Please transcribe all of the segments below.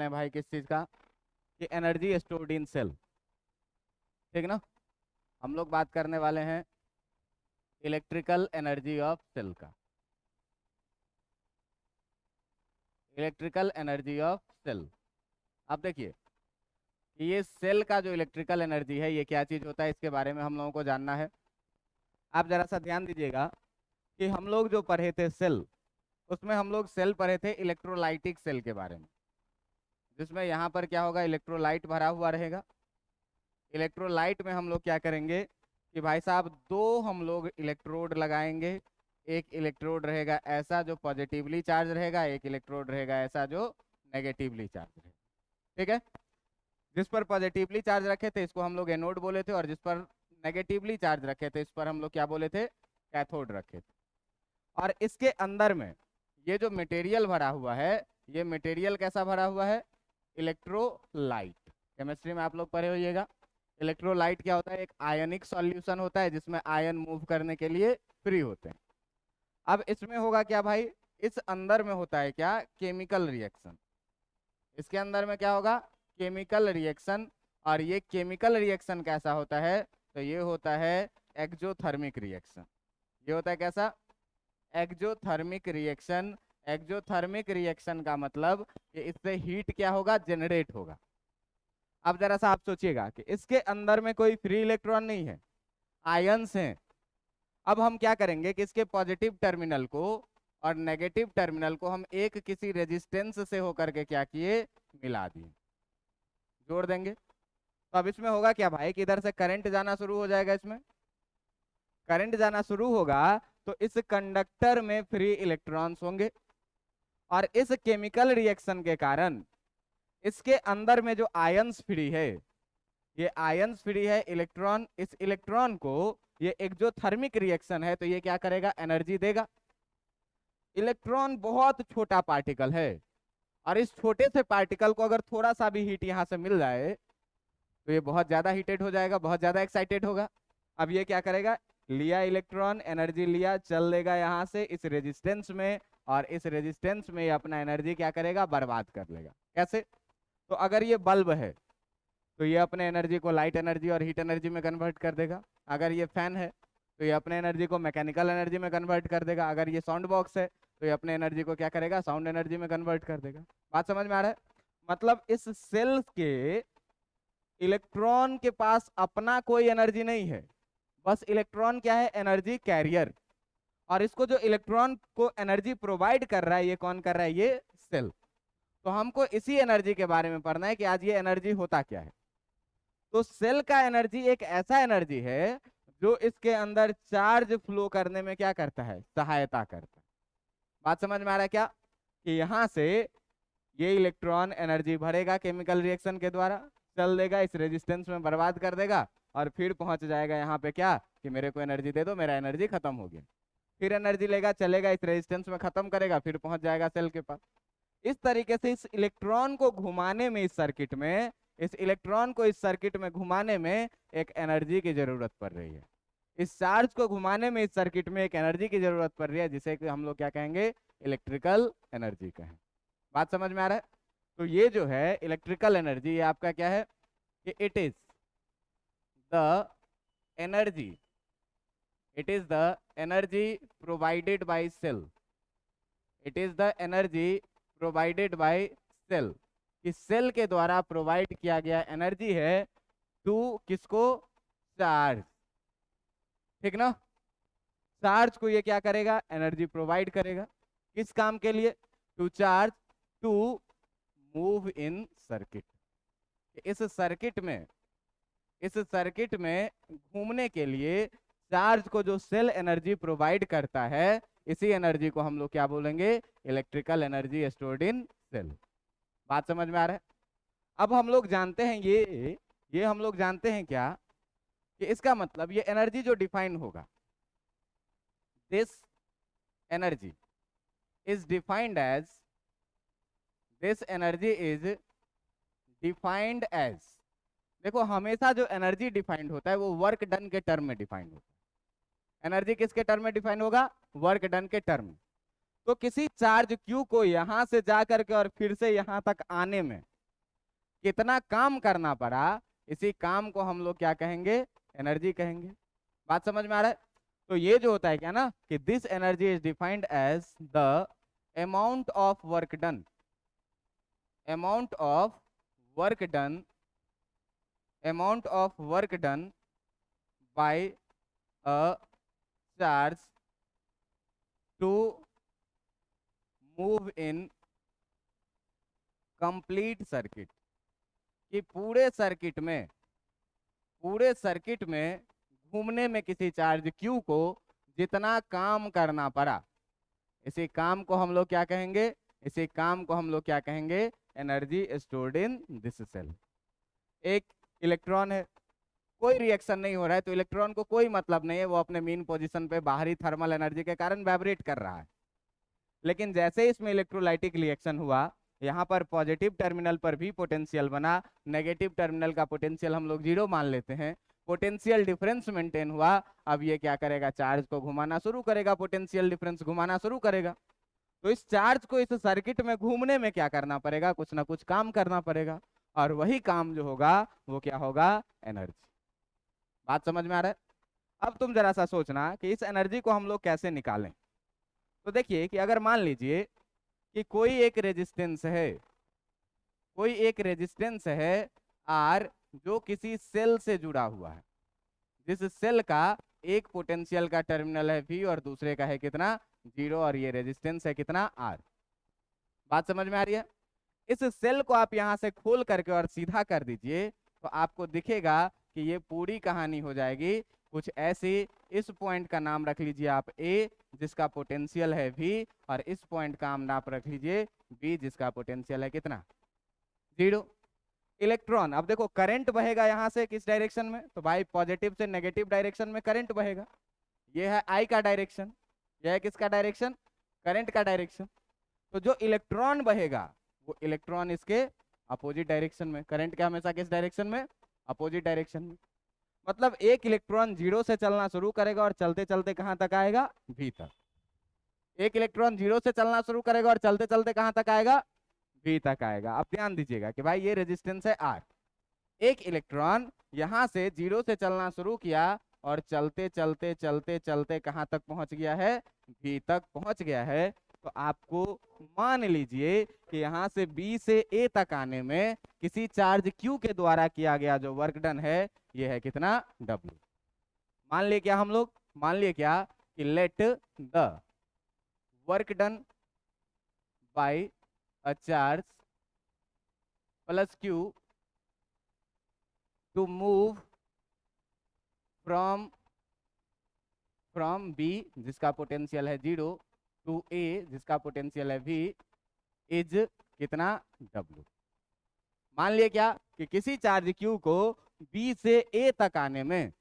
हैं भाई किस चीज़ का, कि एनर्जी स्टोर्ड इन सेल। ठीक ना। हम लोग बात करने वाले हैं इलेक्ट्रिकल एनर्जी ऑफ सेल का। Electrical energy of cell. अब देखिए कि ये सेल का जो इलेक्ट्रिकल एनर्जी है ये क्या चीज़ होता है, इसके बारे में हम लोगों को जानना है। आप जरा सा ध्यान दीजिएगा कि हम लोग जो पढ़े थे सेल, उसमें हम लोग सेल पढ़े थे इलेक्ट्रोलाइटिक सेल के बारे में, जिसमें यहाँ पर क्या होगा, इलेक्ट्रोलाइट भरा हुआ रहेगा। इलेक्ट्रोलाइट में हम लोग क्या करेंगे कि भाई साहब दो हम लोग इलेक्ट्रोड लगाएंगे। एक इलेक्ट्रोड रहेगा ऐसा जो पॉजिटिवली चार्ज रहेगा, एक इलेक्ट्रोड रहेगा ऐसा जो नेगेटिवली चार्ज रहेगा। ठीक है। जिस पर पॉजिटिवली चार्ज रखे थे इसको हम लोग एनोड बोले थे, और जिस पर नेगेटिवली चार्ज रखे थे इस पर हम लोग क्या बोले थे, कैथोड रखे थे। और इसके अंदर में ये जो मटेरियल भरा हुआ है, ये मटेरियल कैसा भरा हुआ है, इलेक्ट्रोलाइट। केमिस्ट्री में आप लोग पढ़े होइएगा। इलेक्ट्रोलाइट क्या होता है, एक आयनिक सॉल्यूशन होता है जिसमें आयन मूव करने के लिए फ्री होते हैं। अब इसमें होगा क्या भाई, इस अंदर में होता है क्या, केमिकल रिएक्शन। इसके अंदर में क्या होगा, केमिकल रिएक्शन। और ये केमिकल रिएक्शन कैसा होता है, तो ये होता है एक्जोथर्मिक रिएक्शन। ये होता है कैसा, एक्जोथर्मिक रिएक्शन। एक्जोथर्मिक रिएक्शन का मतलब कि इससे हीट क्या होगा, जनरेट होगा। अब जरा सा आप सोचिएगा कि इसके अंदर में कोई फ्री इलेक्ट्रॉन नहीं है, आयंस हैं। अब हम क्या करेंगे कि इसके पॉजिटिव टर्मिनल को और नेगेटिव टर्मिनल को हम एक किसी रेजिस्टेंस से होकर के क्या किए, मिला दिए, जोड़ देंगे। तो अब इसमें होगा क्या भाई कि इधर से करंट जाना शुरू हो जाएगा। इसमें करंट जाना शुरू होगा तो इस कंडक्टर में फ्री इलेक्ट्रॉन्स होंगे, और इस केमिकल रिएक्शन के कारण इसके अंदर में जो आयंस फ्री है, ये आयंस फ्री है इलेक्ट्रॉन। इस इलेक्ट्रॉन को, ये एक्जोथर्मिक रिएक्शन है तो ये क्या करेगा, एनर्जी देगा। इलेक्ट्रॉन बहुत छोटा पार्टिकल है, और इस छोटे से पार्टिकल को अगर थोड़ा सा भी हीट यहाँ से मिल जाए तो ये बहुत ज्यादा हीटेड हो जाएगा, बहुत ज्यादा एक्साइटेड होगा। अब ये क्या करेगा, लिया इलेक्ट्रॉन, एनर्जी लिया, चल देगा यहाँ से इस रेजिस्टेंस में, और इस रेजिस्टेंस में ये अपना एनर्जी क्या करेगा, बर्बाद कर लेगा। कैसे, तो अगर ये बल्ब है तो ये अपने एनर्जी को लाइट एनर्जी और हीट एनर्जी में कन्वर्ट कर देगा। अगर ये फैन है तो ये अपने एनर्जी को मैकेनिकल एनर्जी में कन्वर्ट कर देगा। अगर ये साउंड बॉक्स है तो ये अपने एनर्जी को क्या करेगा, साउंड एनर्जी में कन्वर्ट कर देगा। बात समझ में आ रहा है। मतलब इस सेल के इलेक्ट्रॉन के पास अपना कोई एनर्जी नहीं है, बस इलेक्ट्रॉन क्या है, एनर्जी कैरियर। और इसको जो इलेक्ट्रॉन को एनर्जी प्रोवाइड कर रहा है, ये कौन कर रहा है, ये सेल। तो हमको इसी एनर्जी के बारे में पढ़ना है कि आज ये एनर्जी होता क्या है। तो सेल का एनर्जी एक ऐसा एनर्जी है जो इसके अंदर चार्ज फ्लो करने में क्या करता है, सहायता करता है। बात समझ में आ रहा है क्या, कि यहां से ये इलेक्ट्रॉन एनर्जी भरेगा केमिकल रिएक्शन के द्वारा, चल देगा इस रेजिस्टेंस में, बर्बाद कर देगा, और फिर पहुंच जाएगा यहाँ पे क्या, कि मेरे को एनर्जी दे दो, मेरा एनर्जी खत्म हो गया। फिर एनर्जी लेगा, चलेगा इस रेजिस्टेंस में, खत्म करेगा, फिर पहुंच जाएगा सेल के पास। इस तरीके से इस इलेक्ट्रॉन को घुमाने में, इस सर्किट में, इस इलेक्ट्रॉन को इस सर्किट में घुमाने में एक एनर्जी की जरूरत पड़ रही है। इस चार्ज को घुमाने में इस सर्किट में एक एनर्जी की जरूरत पड़ रही है, जिसे कि हम लोग क्या कहेंगे, इलेक्ट्रिकल एनर्जी कहें। बात समझ में आ रहा है। तो ये जो है इलेक्ट्रिकल एनर्जी, ये आपका क्या है, कि it is the energy, it is the energy provided by cell. It is the energy provided by cell. कि सेल के द्वारा प्रोवाइड किया गया एनर्जी है टू किसको, चार्ज। ठीक ना। चार्ज को ये क्या करेगा, एनर्जी प्रोवाइड करेगा। किस काम के लिए, to charge, to move in circuit. इस सर्किट में, इस सर्किट में घूमने के लिए चार्ज को जो सेल एनर्जी प्रोवाइड करता है, इसी एनर्जी को हम लोग क्या बोलेंगे, electrical energy stored in cell. बात समझ में आ रहा है। अब हम लोग जानते हैं ये हम लोग जानते हैं क्या, कि इसका मतलब ये एनर्जी जो डिफाइन होगा, this energy is defined as, this energy is defined as, देखो हमेशा जो एनर्जी डिफाइंड होता है वो वर्क डन के टर्म में डिफाइंड होता है। एनर्जी किसके टर्म में डिफाइन होगा, वर्क डन के टर्म में। तो किसी चार्ज Q को यहां से जा करके और फिर से यहां तक आने में कितना काम करना पड़ा, इसी काम को हम लोग क्या कहेंगे, एनर्जी कहेंगे। बात समझ में आ रहा है? तो ये जो होता है क्या ना कि this energy is defined as the amount of work done, amount of work done, amount of work done by a charge to move in complete circuit, कि पूरे सर्किट में घूमने में किसी चार्ज Q को जितना काम करना पड़ा, इसी काम को हम लोग क्या कहेंगे, इसी काम को हम लोग क्या कहेंगे, energy stored in this cell. एक इलेक्ट्रॉन है, कोई रिएक्शन नहीं हो रहा है, तो इलेक्ट्रॉन को कोई मतलब नहीं है, वो अपने मीन पोजीशन पे बाहरी थर्मल एनर्जी के कारण वाइब्रेट कर रहा है। लेकिन जैसे ही इसमें इलेक्ट्रोलाइटिक रिएक्शन हुआ, यहाँ पर पॉजिटिव टर्मिनल पर भी पोटेंशियल बना, नेगेटिव टर्मिनल का पोटेंशियल हम लोग 0 मान लेते हैं, पोटेंशियल डिफरेंस मेंटेन हुआ। अब ये क्या करेगा, चार्ज को घुमाना शुरू करेगा, पोटेंशियल डिफरेंस घुमाना शुरू करेगा। तो इस चार्ज को इस सर्किट में घूमने में क्या करना पड़ेगा, कुछ ना कुछ काम करना पड़ेगा, और वही काम जो होगा वो क्या होगा, एनर्जी। बात समझ में आ रहा है? अब तुम जरा सा सोचना कि इस एनर्जी को हम लोग कैसे निकालें। तो देखिए कि अगर मान लीजिए कि कोई एक रेजिस्टेंस है, कोई एक रेजिस्टेंस है आर, जो किसी सेल से जुड़ा हुआ है, जिस सेल का एक पोटेंशियल का टर्मिनल है V और दूसरे का है कितना, 0, और ये रेजिस्टेंस है कितना, R। बात समझ में आ रही है? इस सेल को आप यहां से खोल करके और सीधा कर दीजिए, तो आपको दिखेगा कि ये पूरी कहानी हो जाएगी कुछ ऐसी। इस पॉइंट का नाम रख लीजिए आप A, जिसका पोटेंशियल है V, और इस पॉइंट का नाम रख लीजिए B, जिसका पोटेंशियल है कितना, 0। इलेक्ट्रॉन, अब देखो करंट बहेगा यहां से किस डायरेक्शन में, तो भाई पॉजिटिव से नेगेटिव डायरेक्शन में करंट बहेगा। ये है I का डायरेक्शन, यह है किसका डायरेक्शन, करंट का डायरेक्शन। तो जो इलेक्ट्रॉन बहेगा वो इलेक्ट्रॉन इसके अपोजिट डायरेक्शन में, करंट के हमेशा किस डायरेक्शन में, अपोजिट डायरेक्शन में। मतलब एक इलेक्ट्रॉन 0 से चलना शुरू करेगा और चलते चलते कहां तक आएगा, V तक। एक इलेक्ट्रॉन 0 से चलना शुरू करेगा और चलते चलते कहां तक आएगा, V तक आएगा। अब ध्यान दीजिएगा कि भाई ये रेजिस्टेंस है R, एक इलेक्ट्रॉन यहां से 0 से चलना शुरू किया और चलते चलते चलते चलते कहां तक पहुंच गया है, V तक पहुंच गया है। तो आपको मान लीजिए कि यहां से B से A तक आने में किसी चार्ज Q के द्वारा किया गया जो वर्क डन है, ये है कितना, W। मान लिए क्या हम लोग, मान लिए क्या कि let the work done by a charge plus Q to move from B, जिसका पोटेंशियल है 0, to A, जिसका पोटेंशियल है V, इज कितना, W। मान लिए क्या कि किसी चार्ज Q को B से A तक आने में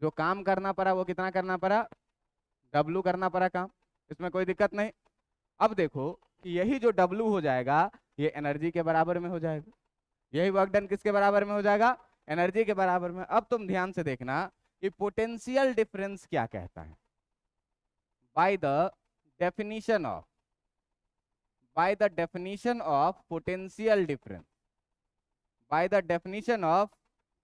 जो काम करना पड़ा वो कितना करना पड़ा, W करना पड़ा काम, इसमें कोई दिक्कत नहीं। अब देखो कि यही जो W हो जाएगा ये एनर्जी के बराबर में हो जाएगा, यही वर्क डन किसके बराबर में हो जाएगा, एनर्जी के बराबर में। अब तुम ध्यान से देखना कि पोटेंशियल डिफरेंस क्या कहता है, by the definition of, by the definition of potential difference, by the definition of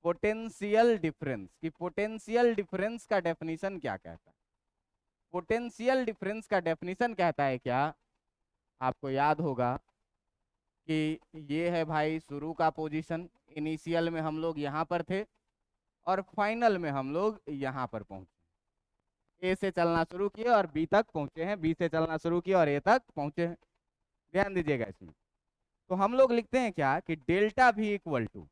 potential difference, कि पोटेंशियल डिफरेंस का डेफिनेशन क्या कहता है। पोटेंशियल डिफरेंस का डेफिनेशन कहता है क्या, आपको याद होगा कि ये है भाई शुरू का पोजीशन, इनिशियल में हम लोग यहाँ पर थे और फाइनल में हम लोग यहाँ पर पहुंचे। A से चलना शुरू किए और B तक पहुंचे हैं, B से चलना शुरू किए और A तक पहुंचे हैं। ध्यान दीजिएगा इसमें। तो हम लोग लिखते हैं क्या कि delta V equal to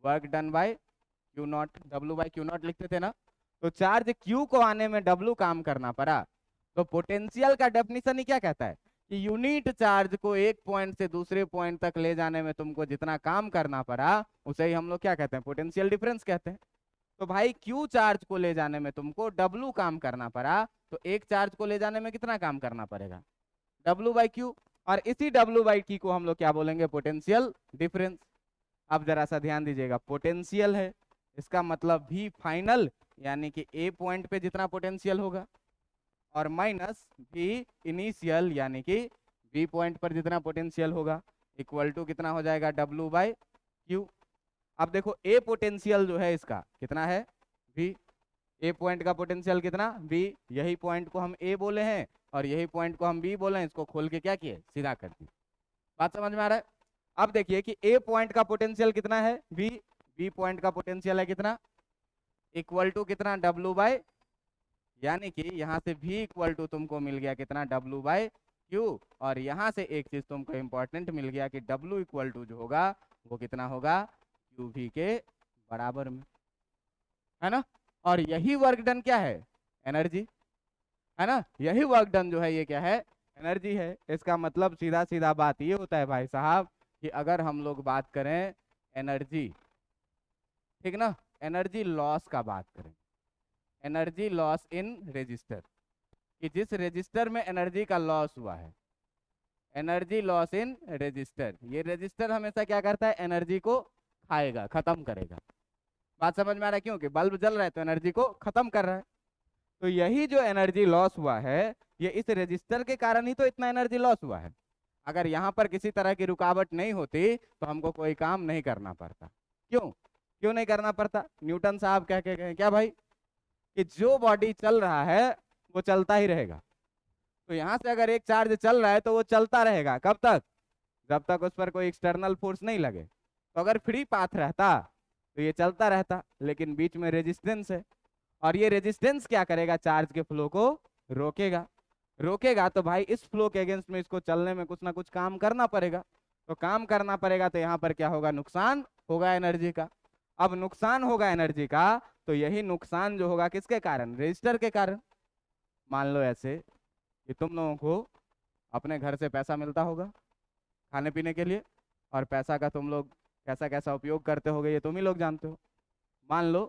work done by Q naught, W by Q naught लिखते थे ना। तो चार्ज Q को आने में W काम करना पड़ा, तो पोटेंशियल का डेफिनेशन ही क्या कहता है कि यूनिट चार्ज को एक पॉइंट से दूसरे पॉइंट तक ले जाने में तुमको जितना काम करना पड़ा उसे ही हम लोग क्या कहते हैं, पोटेंशियल डिफरेंस कहते हैं। तो भाई Q चार्ज को ले जाने में तुमको W काम करना पड़ा, तो एक चार्ज को ले जाने में कितना काम करना पड़ेगा, W बाई Q, और इसी W बाई Q को हम लोग क्या बोलेंगे, पोटेंशियल डिफरेंस। अब जरा सा ध्यान दीजिएगा, पोटेंशियल है, इसका मतलब V फाइनल, यानी कि A पॉइंट पे जितना पोटेंशियल होगा, और माइनस वी इनिशियल यानी कि बी पॉइंट पर जितना पोटेंशियल होगा इक्वल टू कितना हो जाएगा W बाई क्यू। अब देखो ए पोटेंशियल जो है इसका कितना है V, ए पॉइंट का पोटेंशियल कितना V, यही पॉइंट को हम ए बोले हैं और यही पॉइंट को हम बी बोले हैं, इसको खोल के क्या किए सीधा कर दिए। बात समझ में आ रहा है। अब देखिए कि ए पॉइंट का पोटेंशियल कितना है V, बी पॉइंट का पोटेंशियल है कितना इक्वल टू कितना W बाई, यानी कि यहाँ से V इक्वल टू तुमको मिल गया कितना W बाई क्यू, और यहाँ से एक चीज तुमको इंपॉर्टेंट मिल गया कि W इक्वल टू जो होगा वो कितना होगा QV के बराबर में, है ना। और यही वर्क डन क्या है एनर्जी, है ना, यही वर्क डन जो है ये क्या है एनर्जी है। इसका मतलब सीधा सीधा बात ये होता है भाई साहब कि अगर हम लोग बात करें एनर्जी, ठीक ना, एनर्जी लॉस का बात करें, एनर्जी लॉस इन रेजिस्टर, कि जिस रेजिस्टर में एनर्जी का लॉस हुआ है, एनर्जी लॉस इन रेजिस्टर, ये रेजिस्टर हमेशा क्या करता है एनर्जी को खाएगा, खत्म करेगा। बात समझ में आ रहा है, क्योंकि बल्ब जल रहा है तो एनर्जी को खत्म कर रहा है। तो यही जो एनर्जी लॉस हुआ है ये इस रेजिस्टर के कारण ही तो इतना एनर्जी लॉस हुआ है। अगर यहाँ पर किसी तरह की रुकावट नहीं होती तो हमको कोई काम नहीं करना पड़ता। क्यों क्यों नहीं करना पड़ता, न्यूटन साहब कह के गए क्या भाई कि जो बॉडी चल रहा है वो चलता ही रहेगा। तो यहाँ से अगर एक चार्ज चल रहा है तो वो चलता रहेगा, कब तक, जब तक उस पर कोई एक्सटर्नल फोर्स नहीं लगे। तो अगर फ्री पाथ रहता तो ये चलता रहता, लेकिन बीच में रेजिस्टेंस है, और ये रेजिस्टेंस क्या करेगा चार्ज के फ्लो को रोकेगा। रोकेगा तो भाई इस फ्लो के अगेंस्ट में इसको चलने में कुछ ना कुछ काम करना पड़ेगा। तो काम करना पड़ेगा तो यहाँ पर क्या होगा, नुकसान होगा एनर्जी का। अब नुकसान होगा एनर्जी का तो यही नुकसान जो होगा किसके कारण, रेजिस्टर के कारण। मान लो ऐसे कि तुम लोगों को अपने घर से पैसा मिलता होगा खाने पीने के लिए, और पैसा का तुम लोग कैसा कैसा उपयोग करते होगे ये तुम ही लोग जानते हो। मान लो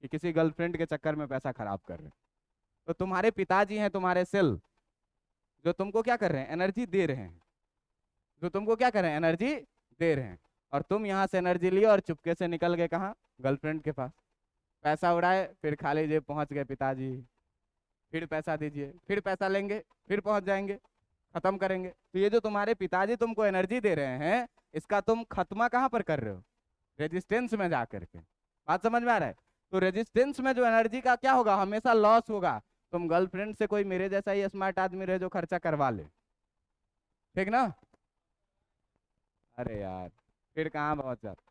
कि किसी गर्लफ्रेंड के चक्कर में पैसा खराब कर रहे, तो तुम्हारे पिताजी हैं तुम्हारे सेल, जो तुमको क्या कर रहे हैं एनर्जी दे रहे हैं, जो तुमको क्या कर रहे हैं एनर्जी दे रहे हैं। और तुम यहाँ से एनर्जी लिए और चुपके से निकल गए कहाँ, गर्लफ्रेंड के पास, पैसा उड़ाए, फिर खाली जेब पहुँच गए पिताजी, फिर पैसा दीजिए, फिर पैसा लेंगे, फिर पहुँच जाएंगे, खत्म करेंगे। तो ये जो तुम्हारे पिताजी तुमको एनर्जी दे रहे हैं इसका तुम खत्मा कहाँ पर कर रहे हो, रेजिस्टेंस में जा करके। बात समझ में आ रहा है। तो रेजिस्टेंस में जो एनर्जी का क्या होगा, हमेशा लॉस होगा। तुम गर्लफ्रेंड से कोई मेरे जैसा ही स्मार्ट आदमी रहे जो खर्चा करवा ले, ठीक ना। अरे यार फिर कहाँ पहुंच जाता,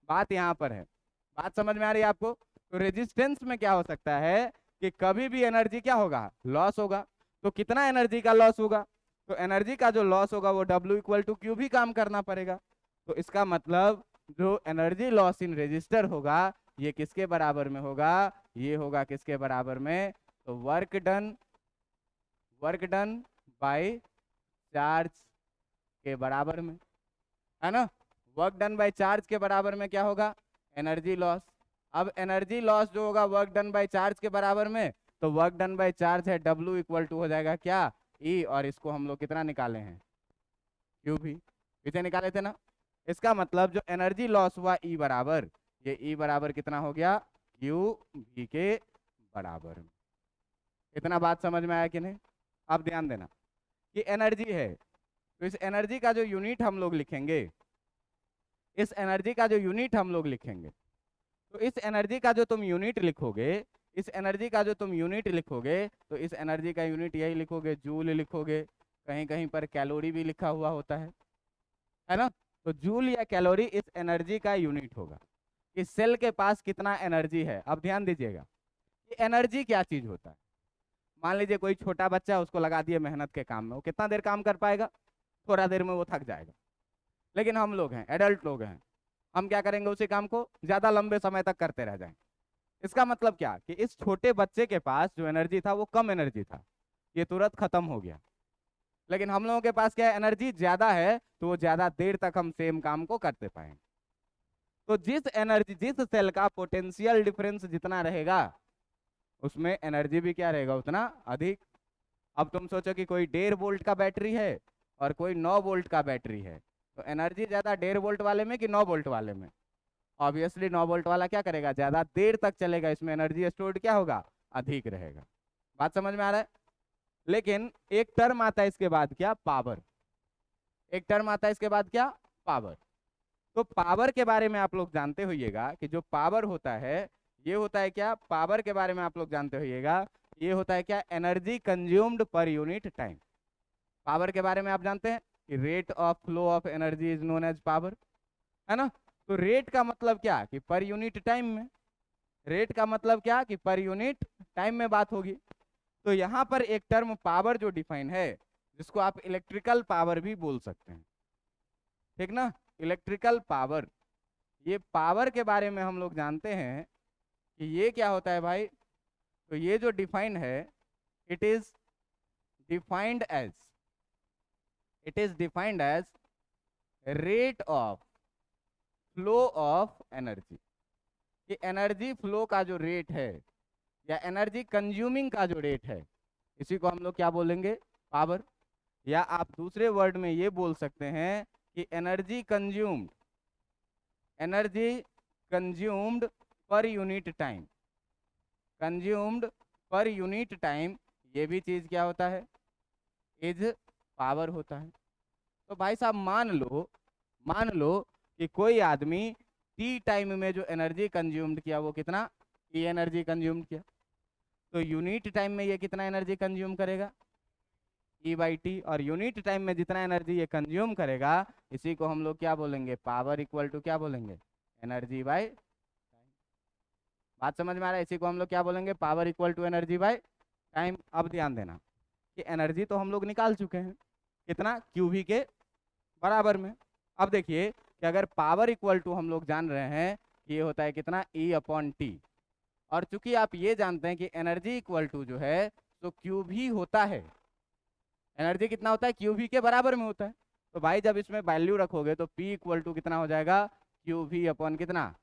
बात यहाँ पर है। बात समझ में आ रही है आपको। तो रेजिस्टेंस में क्या हो सकता है कि कभी भी एनर्जी क्या होगा, लॉस होगा। तो कितना एनर्जी का लॉस होगा, तो एनर्जी का जो लॉस होगा वो W इक्वल टू क्यू भी काम करना पड़ेगा। तो इसका मतलब जो एनर्जी लॉस इन रेजिस्टर होगा ये किसके बराबर में होगा, ये होगा किसके बराबर में, तो वर्क डन बाय चार्ज के बराबर में, है ना। वर्क डन बाय चार्ज के बराबर में क्या होगा, एनर्जी लॉस। अब एनर्जी लॉस जो होगा वर्क डन बाय चार्ज के बराबर में, तो वर्क डन बाय चार्ज है W इक्वल टू हो जाएगा क्या E, और इसको हम लोग कितना निकाले हैं क्यू भी, कितने निकाले थे ना। इसका मतलब जो एनर्जी लॉस हुआ E बराबर, ये E बराबर कितना हो गया क्यू भी के बराबर। इतना बात समझ में आया कि नहीं। अब ध्यान देना कि एनर्जी है, तो इस एनर्जी का जो यूनिट हम लोग लिखेंगे, इस एनर्जी का जो यूनिट हम लोग लिखेंगे, तो इस एनर्जी का जो तुम यूनिट लिखोगे, इस एनर्जी का जो तुम यूनिट लिखोगे, तो इस एनर्जी का यूनिट यही लिखोगे, जूल लिखोगे, कहीं कहीं पर कैलोरी भी लिखा हुआ होता है ना। तो जूल या कैलोरी इस एनर्जी का यूनिट होगा। इस सेल के पास कितना एनर्जी है। अब ध्यान दीजिएगा कि एनर्जी क्या चीज होता है। मान लीजिए कोई छोटा बच्चा है, उसको लगा दिए मेहनत के काम में, वो कितना देर काम कर पाएगा, थोड़ा देर में वो थक जाएगा। लेकिन हम लोग हैं एडल्ट लोग हैं, हम क्या करेंगे, उसी काम को ज्यादा लंबे समय तक करते रह जाएंगे। इसका मतलब क्या कि इस छोटे बच्चे के पास जो एनर्जी था वो कम एनर्जी था, ये तुरंत खत्म हो गया। लेकिन हम लोगों के पास क्या है, एनर्जी ज्यादा है, तो वो ज्यादा देर तक हम सेम काम को करते पाएंगे। तो जिस सेल का पोटेंशियल डिफरेंस जितना रहेगा उसमें एनर्जी भी क्या रहेगा, उतना अधिक। अब तुम सोचो कि कोई 1.5 वोल्ट का बैटरी है और कोई 9 वोल्ट का बैटरी है, तो एनर्जी ज्यादा 1.5 वोल्ट वाले में कि 9 वोल्ट वाले में। ऑब्वियसली 9 वोल्ट वाला क्या करेगा, ज्यादा देर तक चलेगा, इसमें एनर्जी स्टोर्ड क्या होगा, अधिक रहेगा। बात समझ में आ रहा है। लेकिन एक टर्म आता है इसके बाद, क्या? पावर। एक टर्म आता है इसके बाद, क्या? पावर। तो पावर के बारे में आप लोग जानते होइएगा कि जो पावर होता है ये होता है क्या? पावर के बारे में आप लोग जानते होइएगा ये होता है क्या? Energy consumed per unit time. Power के बारे में आप जानते हैं कि rate of flow of energy is known as power, है ना? तो रेट का मतलब क्या? कि पर यूनिट टाइम में। रेट का मतलब क्या? कि पर यूनिट टाइम में बात होगी। तो यहाँ पर एक टर्म पावर जो डिफाइन है, जिसको आप इलेक्ट्रिकल पावर भी बोल सकते हैं, ठीक ना? इलेक्ट्रिकल पावर, ये पावर के बारे में हम लोग जानते हैं कि ये क्या होता है भाई। तो ये जो डिफाइन है, it is defined as rate of flow of energy. कि एनर्जी फ्लो का जो रेट है या एनर्जी कंज्यूमिंग का जो रेट है, इसी को हम लोग क्या बोलेंगे? पावर। या आप दूसरे वर्ड में ये बोल सकते हैं कि energy consumed per unit time. Consumed per unit time, ये भी चीज क्या होता है? इज पावर होता है। तो भाई साहब मान लो कि कोई आदमी टी टाइम में जो एनर्जी कंज्यूम्ड किया वो कितना? ई एनर्जी कंज्यूम्ड किया। तो यूनिट टाइम में ये कितना एनर्जी कंज्यूम करेगा? ई बाई टी। और यूनिट टाइम में जितना एनर्जी ये कंज्यूम करेगा, इसी को हम लोग क्या बोलेंगे? पावर इक्वल टू क्या बोलेंगे? Energy by. बात समझ में आ रहा है? इसी को हम लोग क्या बोलेंगे? Power equal to energy by time. अब ध्यान देना कि एनर्जी तो हम लोग निकाल चुके हैं, कितना? क्यू वी के बराबर में। अब देखिए कि अगर पावर इक्वल टू हम लोग जान रहे हैं कि ये होता है कितना? ई अपॉन टी। और चूंकि आप ये जानते हैं कि एनर्जी इक्वल टू जो है तो क्यू भी होता है, एनर्जी कितना होता है? क्यू वी के बराबर में होता है। तो भाई जब इसमें वैल्यू रखोगे तो P इक्वल टू कितना हो जाएगा? क्यू वी अपॉन कितना?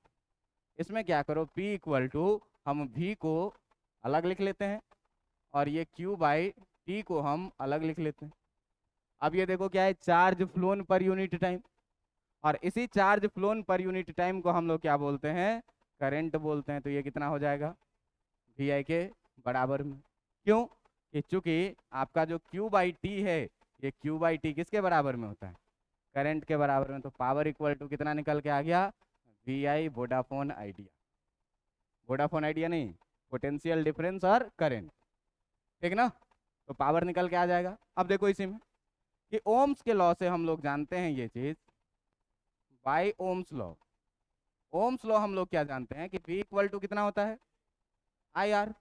इसमें क्या करो, P इक्वल टू हम V को अलग लिख लेते हैं और ये Q बाई टी को हम अलग लिख लेते हैं। अब ये देखो क्या है? चार्ज फ्लोन पर यूनिट टाइम। और इसी चार्ज फ्लोन पर यूनिट टाइम को हम लोग क्या बोलते हैं? करंट बोलते हैं। तो ये कितना हो जाएगा? वी आई के बराबर में। क्यों? कि चूंकि आपका जो Q बाई टी है, ये Q बाई टी किसके बराबर में होता है? करंट के बराबर में। तो पावर इक्वल टू कितना निकल के आ गया? V I Vodafone Idea. Vodafone Idea नहीं, पोटेंशियल डिफरेंस और करंट, ठीक ना? तो पावर निकल के आ जाएगा। अब देखो इसी में कि ओम्स के लॉ से हम लोग जानते हैं ये चीज, by Ohm's law. Ohm's law हम लोग क्या जानते हैं कि V इक्वल टू कितना होता है? I R.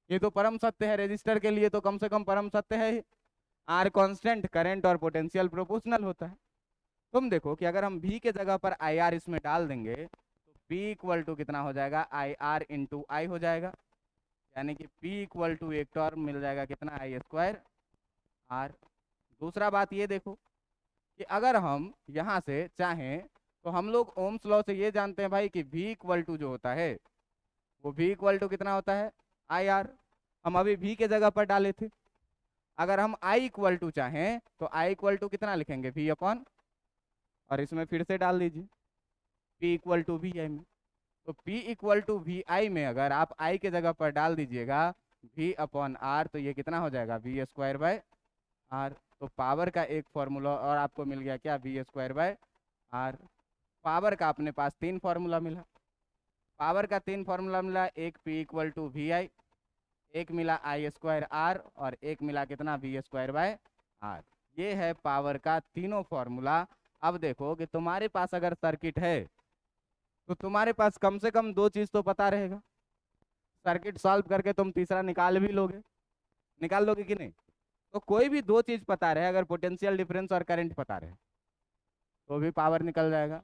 ये तो परम सत्य है, रेजिस्टर के लिए तो कम से कम परम सत्य है। आर कांस्टेंट, करंट और पोटेंशियल प्रोपोर्शनल होता है। तुम देखो कि अगर हम V के जगह पर आई आर इसमें डाल देंगे तो P इक्वल टू कितना हो जाएगा? आई आर इंटू आई हो जाएगा। यानी कि P इक्वल टू एक टर्म मिल जाएगा कितना? आई स्क्वायर आर। दूसरा बात ये देखो कि अगर हम यहाँ से चाहें तो हम लोग ओम्स लॉ से ये जानते हैं भाई कि V इक्वल टू जो होता है वो V इक्वल टू कितना होता है? I R. हम अभी V के जगह पर डाले थे। अगर हम I इक्वल टू चाहें तो I इक्वल टू कितना लिखेंगे? V अपॉन, और इसमें फिर से डाल दीजिए P इक्वल टू वी आई में। तो P इक्वल टू वी आई में अगर आप I के जगह पर डाल दीजिएगा V अपॉन आर, तो ये कितना हो जाएगा? V square by R. तो पावर का एक फॉर्मूला और आपको मिल गया, क्या? V square by R. Power का अपने पास 3 फॉर्मूला मिला। पावर का 3 फॉर्मूला मिला, एक P equal to V I, एक मिला आई स्क्वायर आर और एक मिला कितना? V square by R. ये है पावर का तीनों फॉर्मूला। अब देखो कि तुम्हारे पास अगर सर्किट है तो तुम्हारे पास कम से कम 2 चीज तो पता रहेगा। सर्किट सॉल्व करके तुम तीसरा निकाल भी लोगे, निकाल लोगे कि नहीं? तो कोई भी 2 चीज पता रहे, अगर पोटेंशियल डिफरेंस और करंट पता रहे तो भी पावर निकल जाएगा।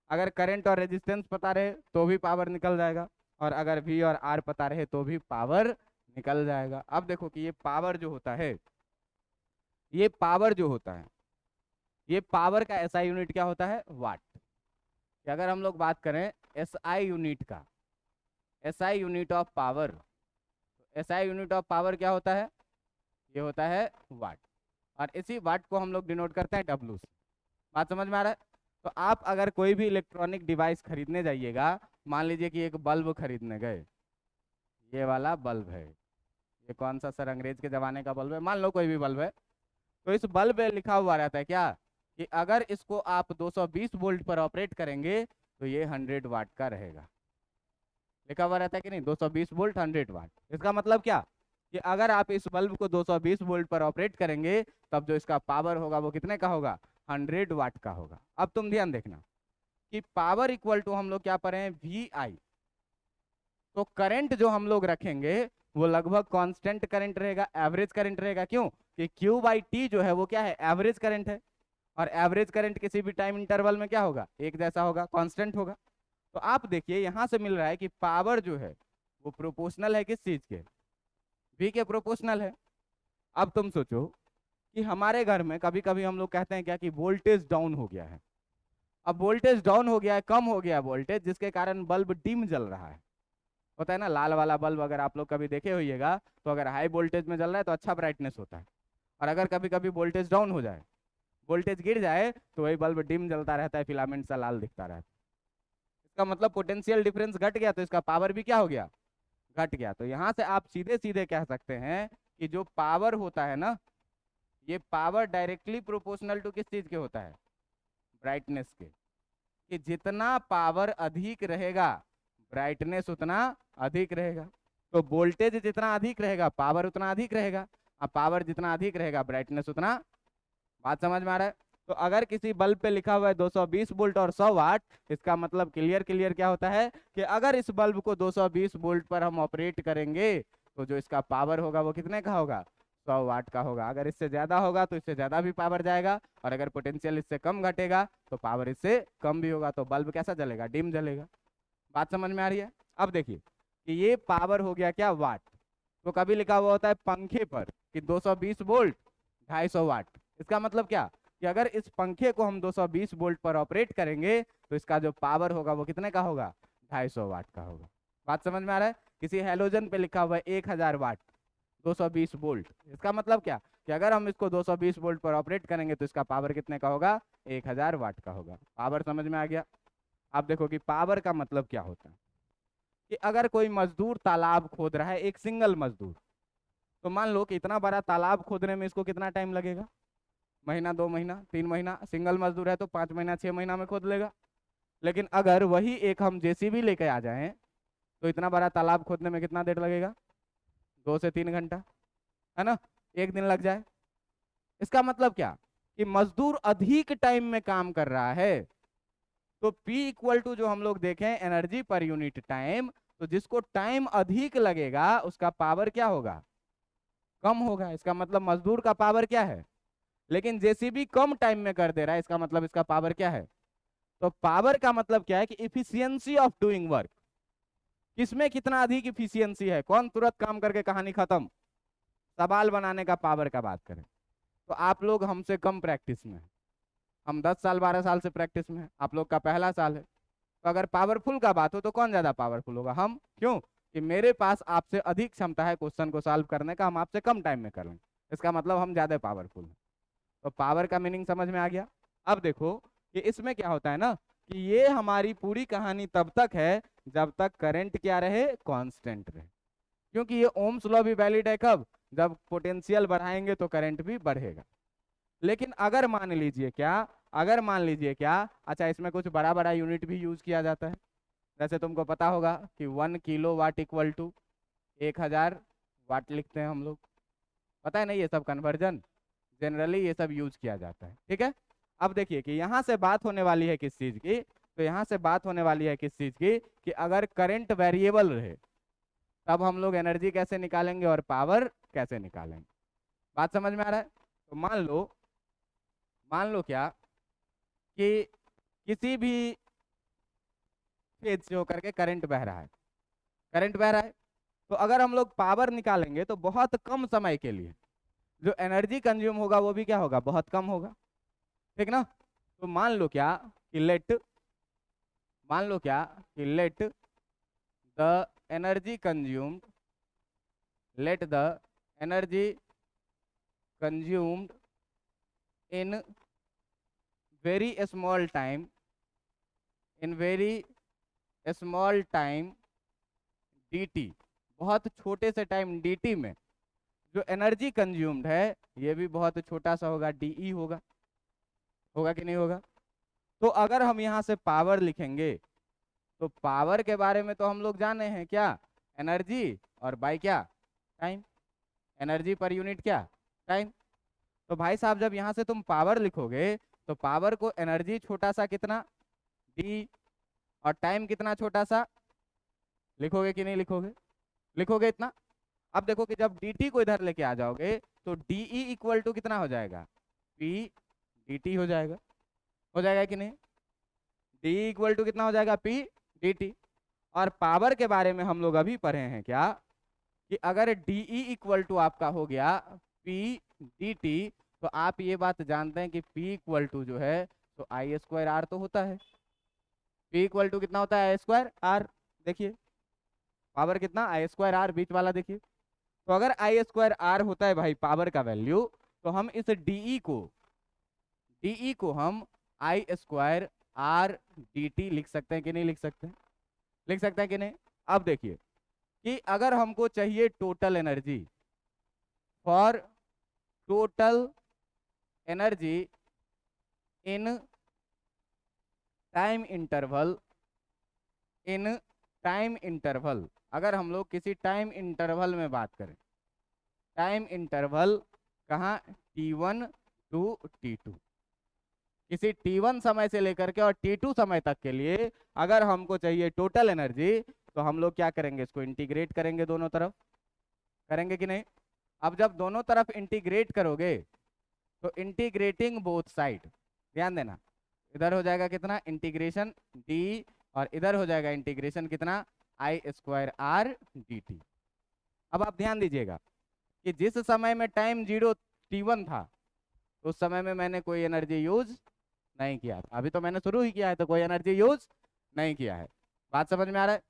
अगर करंट और रेजिस्टेंस पता रहे तो भी पावर निकल जाएगा। और अगर V और R पता रहे तो भी पावर निकल जाएगा। अब देखो कि ये पावर जो होता है, ये पावर जो होता है, ये पावर का SI यूनिट क्या होता है? वाट। कि अगर हम लोग बात करें SI यूनिट का, SI unit of power, SI unit of power क्या होता है? ये होता है वाट। और इसी वाट को हम लोग डिनोट करते हैं W से। बात समझ में आ रहा है? तो आप अगर कोई भी इलेक्ट्रॉनिक डिवाइस खरीदने जाइएगा, मान लीजिए कि एक बल्ब खरीदने गए, ये वाला बल्ब है, ये कौन सा सर अंग्रेज के जमाने का बल्ब है, मान लो कोई भी बल्ब है, तो इस बल्ब में लिखा हुआ रहता है क्या कि अगर इसको आप 220 वोल्ट पर ऑपरेट करेंगे तो ये 100 वाट का रहेगा। लिखा हुआ रहता है कि नहीं, 220 वोल्ट 100 वाट। इसका मतलब क्या कि अगर आप इस बल्ब को 220 वोल्ट पर ऑपरेट करेंगे तब जो इसका पावर होगा वो कितने का होगा, 100 वाट का होगा। अब तुम ध्यान देखना कि पावर इक्वल टू हम लोग क्या पढ़े हैं, वी आई। तो करंट जो हम लोग रखेंगे वो लगभग कांस्टेंट करंट रहेगा, एवरेज करंट रहेगा। क्यों कि Q बाई टी जो है वो क्या है, एवरेज करंट है। और एवरेज करंट किसी भी टाइम इंटरवल में क्या होगा, एक जैसा होगा, कांस्टेंट होगा। तो आप देखिए यहां से मिल रहा है कि पावर जो है वो प्रोपोर्शनल है किस चीज के, V के प्रोपोर्शनल है। अब तुम सोचो कि हमारे घर में कभी कभी हम लोग कहते हैं क्या कि वोल्टेज डाउन हो गया है। अब वोल्टेज डाउन हो गया है, कम हो गया वोल्टेज, जिसके कारण बल्ब डिम जल रहा है। होता है ना, लाल वाला बल्ब अगर आप लोग कभी देखे होइएगा तो अगर हाई वोल्टेज में जल रहा है तो अच्छा ब्राइटनेस होता है, और अगर कभी कभी वोल्टेज डाउन हो जाए, वोल्टेज गिर जाए, तो वही बल्ब डिम जलता रहता है, फिलामेंट सा लाल दिखता रहता है। इसका मतलब पोटेंशियल डिफरेंस घट गया तो इसका पावर भी क्या हो गया, घट गया। तो यहां से आप सीधे सीधे कह सकते हैं कि जो पावर होता है ना, ये पावर डायरेक्टली प्रोपोर्शनल टू किस चीज के होता है, ब्राइटनेस के। कि जितना पावर अधिक रहेगा ब्राइटनेस उतना अधिक रहेगा। तो वोल्टेज जितना अधिक रहेगा पावर उतना अधिक रहेगा, अब पावर जितना अधिक रहेगा ब्राइटनेस उतना। बात समझ में आ रहा है। तो अगर किसी बल्ब पे लिखा हुआ है 220 वोल्ट और 100 वाट, इसका मतलब क्लियर क्लियर क्या होता है कि अगर इस बल्ब को 220 वोल्ट पर हम ऑपरेट करेंगे तो जो इसका पावर होगा वो कितने का होगा, 100 वाट का होगा। अगर इससे ज्यादा होगा तो इससे ज्यादा भी पावर जाएगा, और अगर पोटेंशियल इससे कम घटेगा तो पावर इससे कम भी होगा, तो बल्ब कैसा जलेगा, डिम जलेगा। बात समझ में आ रही है। अब देखिए कि ये पावर हो गया क्या, वाट। तो कभी लिखा हुआ होता है पंखे पर कि 220 वोल्ट 250 वाट। इसका मतलब क्या कि अगर इस पंखे को हम 220 वोल्ट पर ऑपरेट करेंगे तो इसका जो पावर होगा वो कितने का होगा, 250 वाट का होगा। बात समझ में आ रहा है। किसी हेलोजन पे लिखा हुआ है 1000 वाट 220 वोल्ट, इसका मतलब क्या कि अगर हम इसको 220 वोल्ट पर ऑपरेट करेंगे तो इसका पावर कितने का होगा, 1000 वाट का होगा। पावर समझ में आ गया। आप देखो कि पावर का मतलब क्या होता है कि अगर कोई मजदूर तालाब खोद रहा है, एक सिंगल मजदूर, तो मान लो कि इतना बड़ा तालाब खोदने में इसको कितना टाइम लगेगा, महीना, 2 महीना, 3 महीना। सिंगल मजदूर है तो 5 महीना 6 महीना में खोद लेगा। लेकिन अगर वही एक हम जेसीबी लेके आ जाएं तो इतना बड़ा तालाब खोदने में कितना देर लगेगा, 2 से 3 घंटा, है ना, एक दिन लग जाए। इसका मतलब क्या कि मजदूर अधिक टाइम में काम कर रहा है। तो P इक्वल टू जो हम लोग देखें एनर्जी पर यूनिट टाइम, तो जिसको टाइम अधिक लगेगा उसका पावर क्या होगा, कम होगा। इसका मतलब मजदूर का पावर क्या है, लेकिन जेसीबी कम टाइम में कर दे रहा है, इसका मतलब इसका पावर क्या है। तो पावर का मतलब क्या है कि इफिशियंसी ऑफ डूइंग वर्क, किसमें कितना अधिक इफिशियंसी है, कौन तुरंत काम करके कहानी खत्म। सवाल बनाने का पावर का बात करें तो आप लोग हमसे कम प्रैक्टिस में हैं। हम 10 साल 12 साल से प्रैक्टिस में हैं, आप लोग का पहला साल है। तो अगर पावरफुल का बात हो तो कौन ज्यादा पावरफुल होगा, हम। क्यों कि मेरे पास आपसे अधिक क्षमता है क्वेश्चन को सॉल्व करने का, हम आपसे कम टाइम में कर लेंगे, इसका मतलब हम ज्यादा पावरफुल हैं। तो पावर का मीनिंग समझ में आ गया। अब देखो कि इसमें क्या होता है ना कि ये हमारी पूरी कहानी तब तक है जब तक करंट क्या रहे, कांस्टेंट रहे। क्योंकि ये ओम्स लॉ भी वैलिड है कब, जब पोटेंशियल बढ़ाएंगे तो करंट भी बढ़ेगा। लेकिन अगर मान लीजिए क्या, अगर मान लीजिए क्या, अच्छा इसमें कुछ बड़ा बड़ा यूनिट भी यूज किया जाता है। जैसे तुमको पता होगा कि 1 किलो वाट इक्वल टू 1000 वाट लिखते हैं हम लोग। पता है नहीं ये सब कन्वर्जन, जनरली ये सब यूज किया जाता है, ठीक है। अब देखिए कि यहाँ से बात होने वाली है किस चीज की, तो यहाँ से बात होने वाली है किस चीज की कि अगर करंट वेरिएबल रहे तब हम लोग एनर्जी कैसे निकालेंगे और पावर कैसे निकालेंगे। बात समझ में आ रहा है। तो मान लो क्या कि किसी भी फेज से होकर के करंट बह रहा है, करंट बह रहा है, तो अगर हम लोग पावर निकालेंगे तो बहुत कम समय के लिए जो एनर्जी कंज्यूम होगा वो भी क्या होगा, बहुत कम होगा, ठीक ना। तो मान लो क्या कि the energy consumed let the energy consumed in very small time, in very small time dt, बहुत छोटे से टाइम dt में जो एनर्जी कंज्यूम्ड है ये भी बहुत छोटा सा होगा, DE होगा, होगा कि नहीं होगा। तो अगर हम यहाँ से पावर लिखेंगे तो पावर के बारे में तो हम लोग जाने हैं क्या, एनर्जी और बाय क्या, टाइम, एनर्जी पर यूनिट क्या, टाइम। तो भाई साहब जब यहाँ से तुम पावर लिखोगे तो पावर को एनर्जी छोटा सा कितना, D, और टाइम कितना छोटा सा, लिखोगे कि नहीं लिखोगे, लिखोगे इतना। अब देखो कि जब dt को इधर लेके आ जाओगे तो DE इक्वल टू कितना हो जाएगा, P dt हो जाएगा कि नहीं, DE इक्वल टू कितना हो जाएगा, P dt। और पावर के बारे में हम लोग अभी पढ़े हैं क्या, कि अगर DE इक्वल टू आपका हो गया P dt, तो आप ये बात जानते हैं कि P इक्वल टू जो है तो I स्क्वायर R तो होता है। P इक्वल टू कितना होता है, I स्क्वायर R। देखिए पावर कितना, I स्क्वायर R, बीच वाला देखिए। तो अगर I स्क्वायर R होता है भाई पावर का वैल्यू, तो हम इस DE को हम I स्क्वायर R dt लिख सकते हैं कि नहीं लिख सकते हैं, लिख सकते हैं कि नहीं। अब देखिए कि अगर हमको चाहिए total energy, for total energy in time interval, in time interval, अगर हम लोग किसी टाइम इंटरवल में बात करें, टाइम इंटरवल कहाँ, T1 टू T2, किसी T1 समय से लेकर के और T2 समय तक के लिए अगर हमको चाहिए टोटल एनर्जी, तो हम लोग क्या करेंगे, इसको इंटीग्रेट करेंगे दोनों तरफ, करेंगे कि नहीं। अब जब दोनों तरफ इंटीग्रेट करोगे तो इंटीग्रेटिंग बोथ साइड, ध्यान देना, इधर हो जाएगा कितना इंटीग्रेशन D, और इधर हो जाएगा इंटीग्रेशन कितना I स्क्वायर R dt। अब आप ध्यान दीजिएगा कि जिस समय में टाइम 0 T1 था उस समय में मैंने कोई एनर्जी यूज नहीं किया था, अभी तो मैंने शुरू ही किया है तो कोई एनर्जी यूज नहीं किया है, बात समझ में आ रहा है।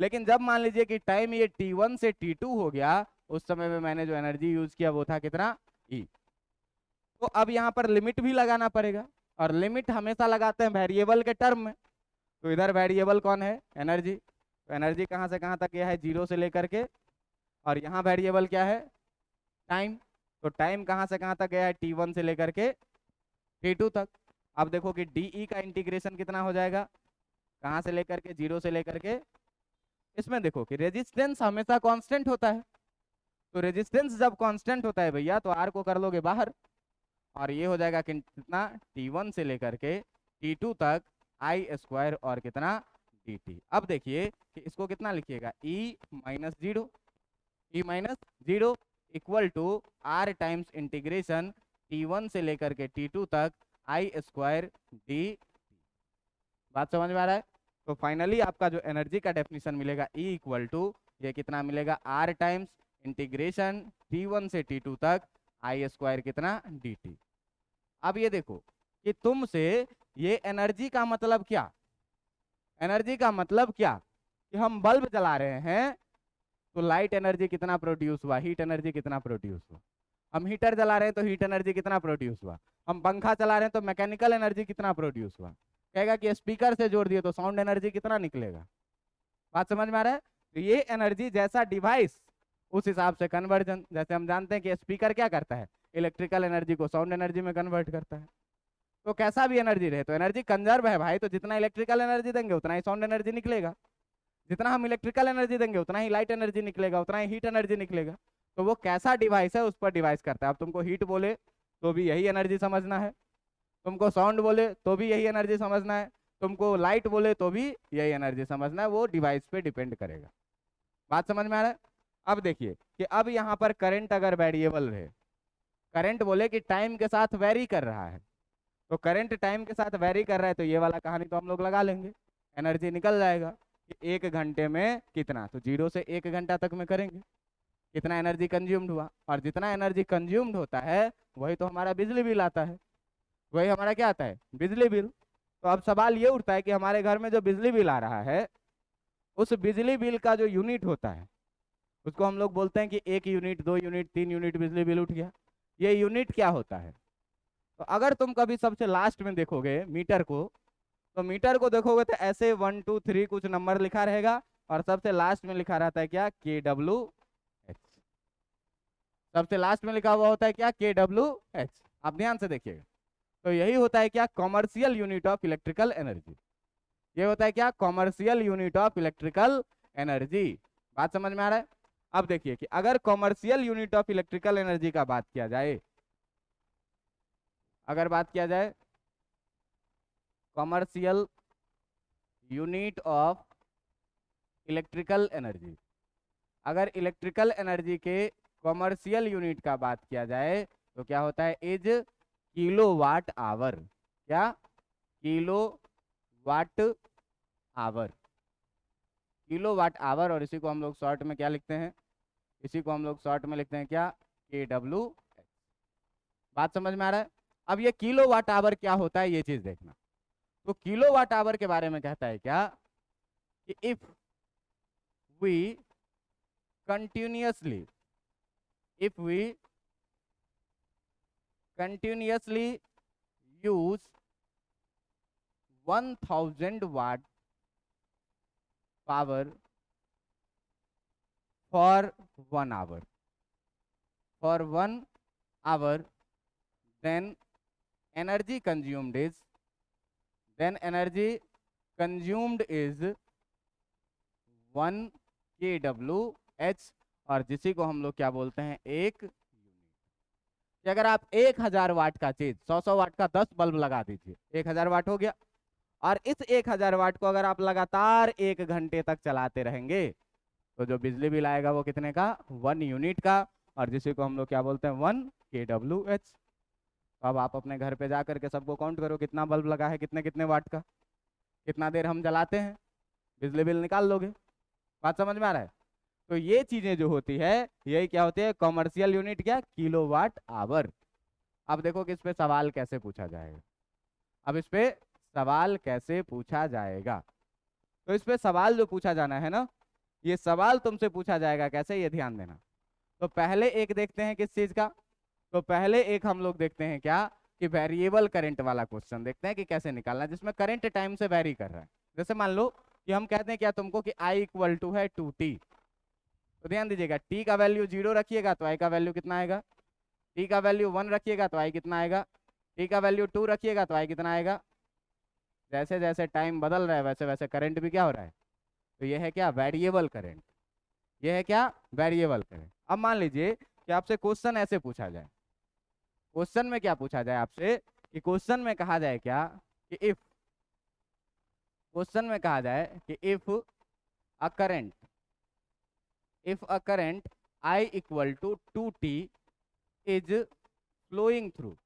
लेकिन जब मान लीजिए कि टाइम ये T1 से T2 हो गया, उस समय में मैंने जो एनर्जी यूज किया वो था कितना, E। तो अब यहाँ पर लिमिट भी लगाना पड़ेगा, और लिमिट हमेशा लगाते हैं वेरिएबल के टर्म में। तो इधर वेरिएबल कौन है, एनर्जी, तो एनर्जी कहाँ से कहाँ तक गया है, 0 से लेकर के, और यहाँ वेरिएबल क्या है, टाइम। तो टाइम कहाँ से कहाँ तक गया है, T1 से लेकर के T2 तक। अब देखो कि DE का इंटीग्रेशन कितना हो जाएगा, कहाँ से लेकर के, 0 से लेकर के, इसमें देखो कि रेजिस्टेंस हमेशा कांस्टेंट होता है। तो रेजिस्टेंस जब कांस्टेंट होता है भैया तो R को कर लोगे बाहर, और ये हो जाएगा कितना, T1 से लेकर के T2 तक I स्क्वायर और कितना dt। अब देखिए कि इसको कितना लिखिएगा, E minus zero equal to R times integration T1 से लेकर के T2 तक I स्क्वायर dt। बात समझ में आ रहा है। तो फाइनली आपका जो एनर्जी का डेफिनेशन मिलेगा E इक्वल टू ये कितना मिलेगा, R टाइम्स इंटीग्रेशन T1 से T2 तक I स्क्वायर कितना dt। अब ये देखो कि तुमसे ये एनर्जी का मतलब क्या, एनर्जी का मतलब क्या, कि हम बल्ब जला रहे हैं तो लाइट एनर्जी कितना प्रोड्यूस हुआ, हीट एनर्जी कितना प्रोड्यूस हुआ। हम हीटर जला रहे हैं तो हीट एनर्जी कितना प्रोड्यूस हुआ। हम पंखा चला रहे हैं तो मैकेनिकल एनर्जी कितना प्रोड्यूस हुआ। कहेगा कि स्पीकर से जोड़ दिए तो साउंड एनर्जी कितना निकलेगा। बात समझ में आ रहा है। तो ये एनर्जी जैसा डिवाइस उस हिसाब से कन्वर्जन, जैसे हम जानते हैं कि स्पीकर क्या करता है, इलेक्ट्रिकल एनर्जी को साउंड एनर्जी में कन्वर्ट करता है। तो कैसा भी एनर्जी रहे तो एनर्जी कंजर्व है भाई, तो जितना इलेक्ट्रिकल एनर्जी देंगे उतना ही साउंड एनर्जी निकलेगा, जितना हम इलेक्ट्रिकल एनर्जी देंगे उतना ही लाइट एनर्जी निकलेगा, उतना ही हीट एनर्जी निकलेगा। तो वो कैसा डिवाइस है उस पर डिवाइस करता है। अब तुमको हीट बोले तो भी यही एनर्जी समझना है, तुमको साउंड बोले तो भी यही एनर्जी समझना है, तुमको लाइट बोले तो भी यही एनर्जी समझना है, वो डिवाइस पे डिपेंड करेगा। बात समझ में आ रहा है। अब देखिए कि अब यहाँ पर करंट अगर वेरिएबल रहे, करंट बोले कि टाइम के साथ वेरी कर रहा है, तो करंट टाइम के साथ वेरी कर रहा है तो ये वाला कहानी तो हम लोग लगा लेंगे, एनर्जी निकल जाएगा कि 1 घंटे में कितना, तो 0 से 1 घंटा तक में करेंगे कितना एनर्जी कंज्यूम्ड हुआ, और जितना एनर्जी कंज्यूम्ड होता है वही तो हमारा बिजली बिल आता है, वही हमारा क्या आता है, बिजली बिल। तो अब सवाल ये उठता है कि हमारे घर में जो बिजली बिल आ रहा है उस बिजली बिल का जो यूनिट होता है उसको हम लोग बोलते हैं कि 1 यूनिट, 2 यूनिट, 3 यूनिट बिजली बिल उठ गया, ये यूनिट क्या होता है। तो अगर तुम कभी सबसे लास्ट में देखोगे मीटर को, तो मीटर को देखोगे तो ऐसे 1 2 3 कुछ नंबर लिखा रहेगा, और सबसे लास्ट में लिखा रहता है क्या, KWH। सबसे लास्ट में लिखा हुआ होता है क्या, kWh। आप ध्यान से देखिएगा, तो यही होता है क्या, commercial unit of electrical energy. ये होता है क्या, commercial unit of electrical energy. बात समझ में आ रहा है। अब देखिए कि अगर commercial unit of electrical energy का बात किया जाए, अगर बात किया जाए commercial unit of electrical energy, अगर इलेक्ट्रिकल एनर्जी के कॉमर्शियल यूनिट का बात किया जाए तो क्या होता है, इज किलोवाट आवर। क्या, किलोवाट आवर, किलोवाट आवर। और इसी को हम लोग शॉर्ट में क्या लिखते हैं, इसी को हम लोग शॉर्ट में लिखते हैं क्या, kWh। बात समझ में आ रहा है। अब ये किलोवाट आवर क्या होता है, ये चीज देखना। तो किलोवाट आवर के बारे में कहता है क्या कि if we continuously, if we continuously use 1000 watt power for 1 hour, for 1 hour, then energy consumed is, then energy consumed is 1 kWh, और जिसी को हम लोग क्या बोलते हैं, एक यूनिट। कि अगर आप 1000 वाट का चीज 100 वाट का 10 बल्ब लगा दीजिए, 1000 वाट हो गया, और इस 1000 वाट को अगर आप लगातार 1 घंटे तक चलाते रहेंगे तो जो बिजली बिल आएगा वो कितने का, 1 यूनिट का, और जिसी को हम लोग क्या बोलते हैं, 1 kWh। तो अब आप अपने घर पे जा करके सबको काउंट करो कितना बल्ब लगा है, कितने कितने वाट का, कितना देर हम जलाते हैं, बिजली बिल निकाल लोगे। बात समझ में आ रहा है। तो ये चीजें जो होती है, यही क्या होती है, कॉमर्शियल यूनिट, क्या, किलोवाट आवर। अब देखो कि इस पे सवाल कैसे पूछा जाएगा। अब इस पे सवाल कैसे पूछा जाएगा, तो इस पे सवाल जो पूछा जाना है ना, ये सवाल तुमसे पूछा जाएगा कैसे, ये ध्यान देना। तो पहले एक देखते हैं किस चीज का, तो पहले एक हम लोग देखते हैं क्या, कि वेरिएबल करंट वाला क्वेश्चन देखते हैं कि कैसे निकालना है, जिसमें करंट टाइम से वेरी कर रहा है। जैसे मान लो कि हम कहते हैं क्या तुमको कि I इक्वल टू है 2t, तो ध्यान दीजिएगा t का वैल्यू 0 रखिएगा तो I का वैल्यू कितना आएगा, t का वैल्यू 1 रखिएगा तो I कितना आएगा, t का वैल्यू 2 रखिएगा तो I कितना आएगा। जैसे जैसे टाइम बदल रहा है वैसे वैसे करंट भी क्या हो रहा है, तो ये है क्या, वेरिएबल करंट। ये है क्या, वेरिएबल करंट। अब मान लीजिए कि आपसे क्वेश्चन ऐसे पूछा जाए, क्वेश्चन में क्या पूछा जाए आपसे, कि क्वेश्चन में कहा जाए क्या, कि इफ, क्वेश्चन में कहा जाए कि if a current, if a current I equal to 2t is flowing through,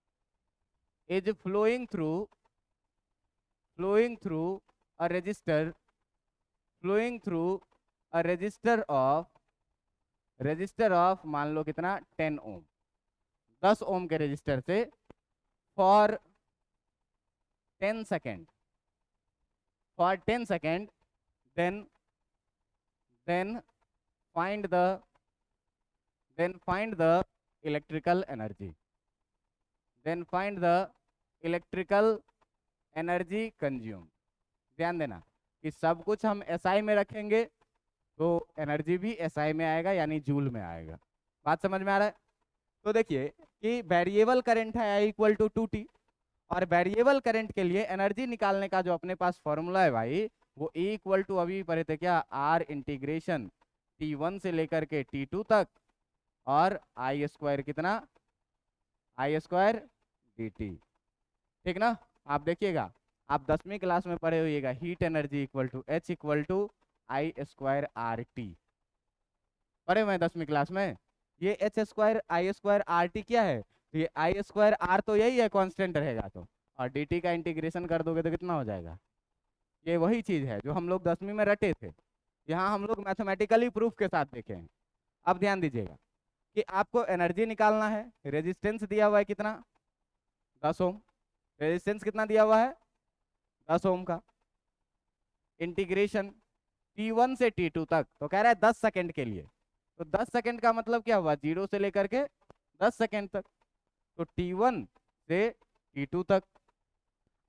is flowing through a resistor, flowing through a resistor of मान लो कितना, 10 ओम, 10 ओम के रेजिस्टर से, for 10 second, for 10 second, then find the, then find the electrical energy, then find the electrical energy consumed। ध्यान देना कि सब कुछ हम SI में रखेंगे तो एनर्जी भी SI में आएगा, यानी जूल में आएगा। बात समझ में आ रहा है। तो देखिए कि वेरिएबल करंट है I इक्वल टू 2t, और वेरिएबल करंट के लिए एनर्जी निकालने का जो अपने पास फॉर्मूला है भाई, वो E इक्वल टू, अभी पढ़े थे क्या, R इंटीग्रेशन T1 से लेकर के T2 तक, और I स्क्वायर कितना, I स्क्वायर dt। ठीक ना। आप देखिएगा, आप 10वीं क्लास में पढ़े होइएगा, heat energy equal to H equal to I square RT, पढ़े हुए 10वीं क्लास में। ये H square I square RT क्या है, तो ये I स्क्वायर R तो यही है, कांस्टेंट रहेगा तो, और dt का इंटीग्रेशन कर दोगे तो कितना हो जाएगा। ये वही चीज है जो हम लोग 10वीं में रटे थे, यहाँ हम लोग मैथमेटिकली प्रूफ के साथ देखे हैं। अब ध्यान दीजिएगा कि आपको एनर्जी निकालना है, रेजिस्टेंस दिया हुआ है कितना, 10 ओम, रेजिस्टेंस कितना दिया हुआ है, 10 ओम का, इंटीग्रेशन T1 से T2 तक, तो कह रहा है 10 सेकंड के लिए। तो 10 सेकंड का मतलब क्या हुआ, 0 से लेकर के 10 सेकंड तक, तो T1 से T2 तक,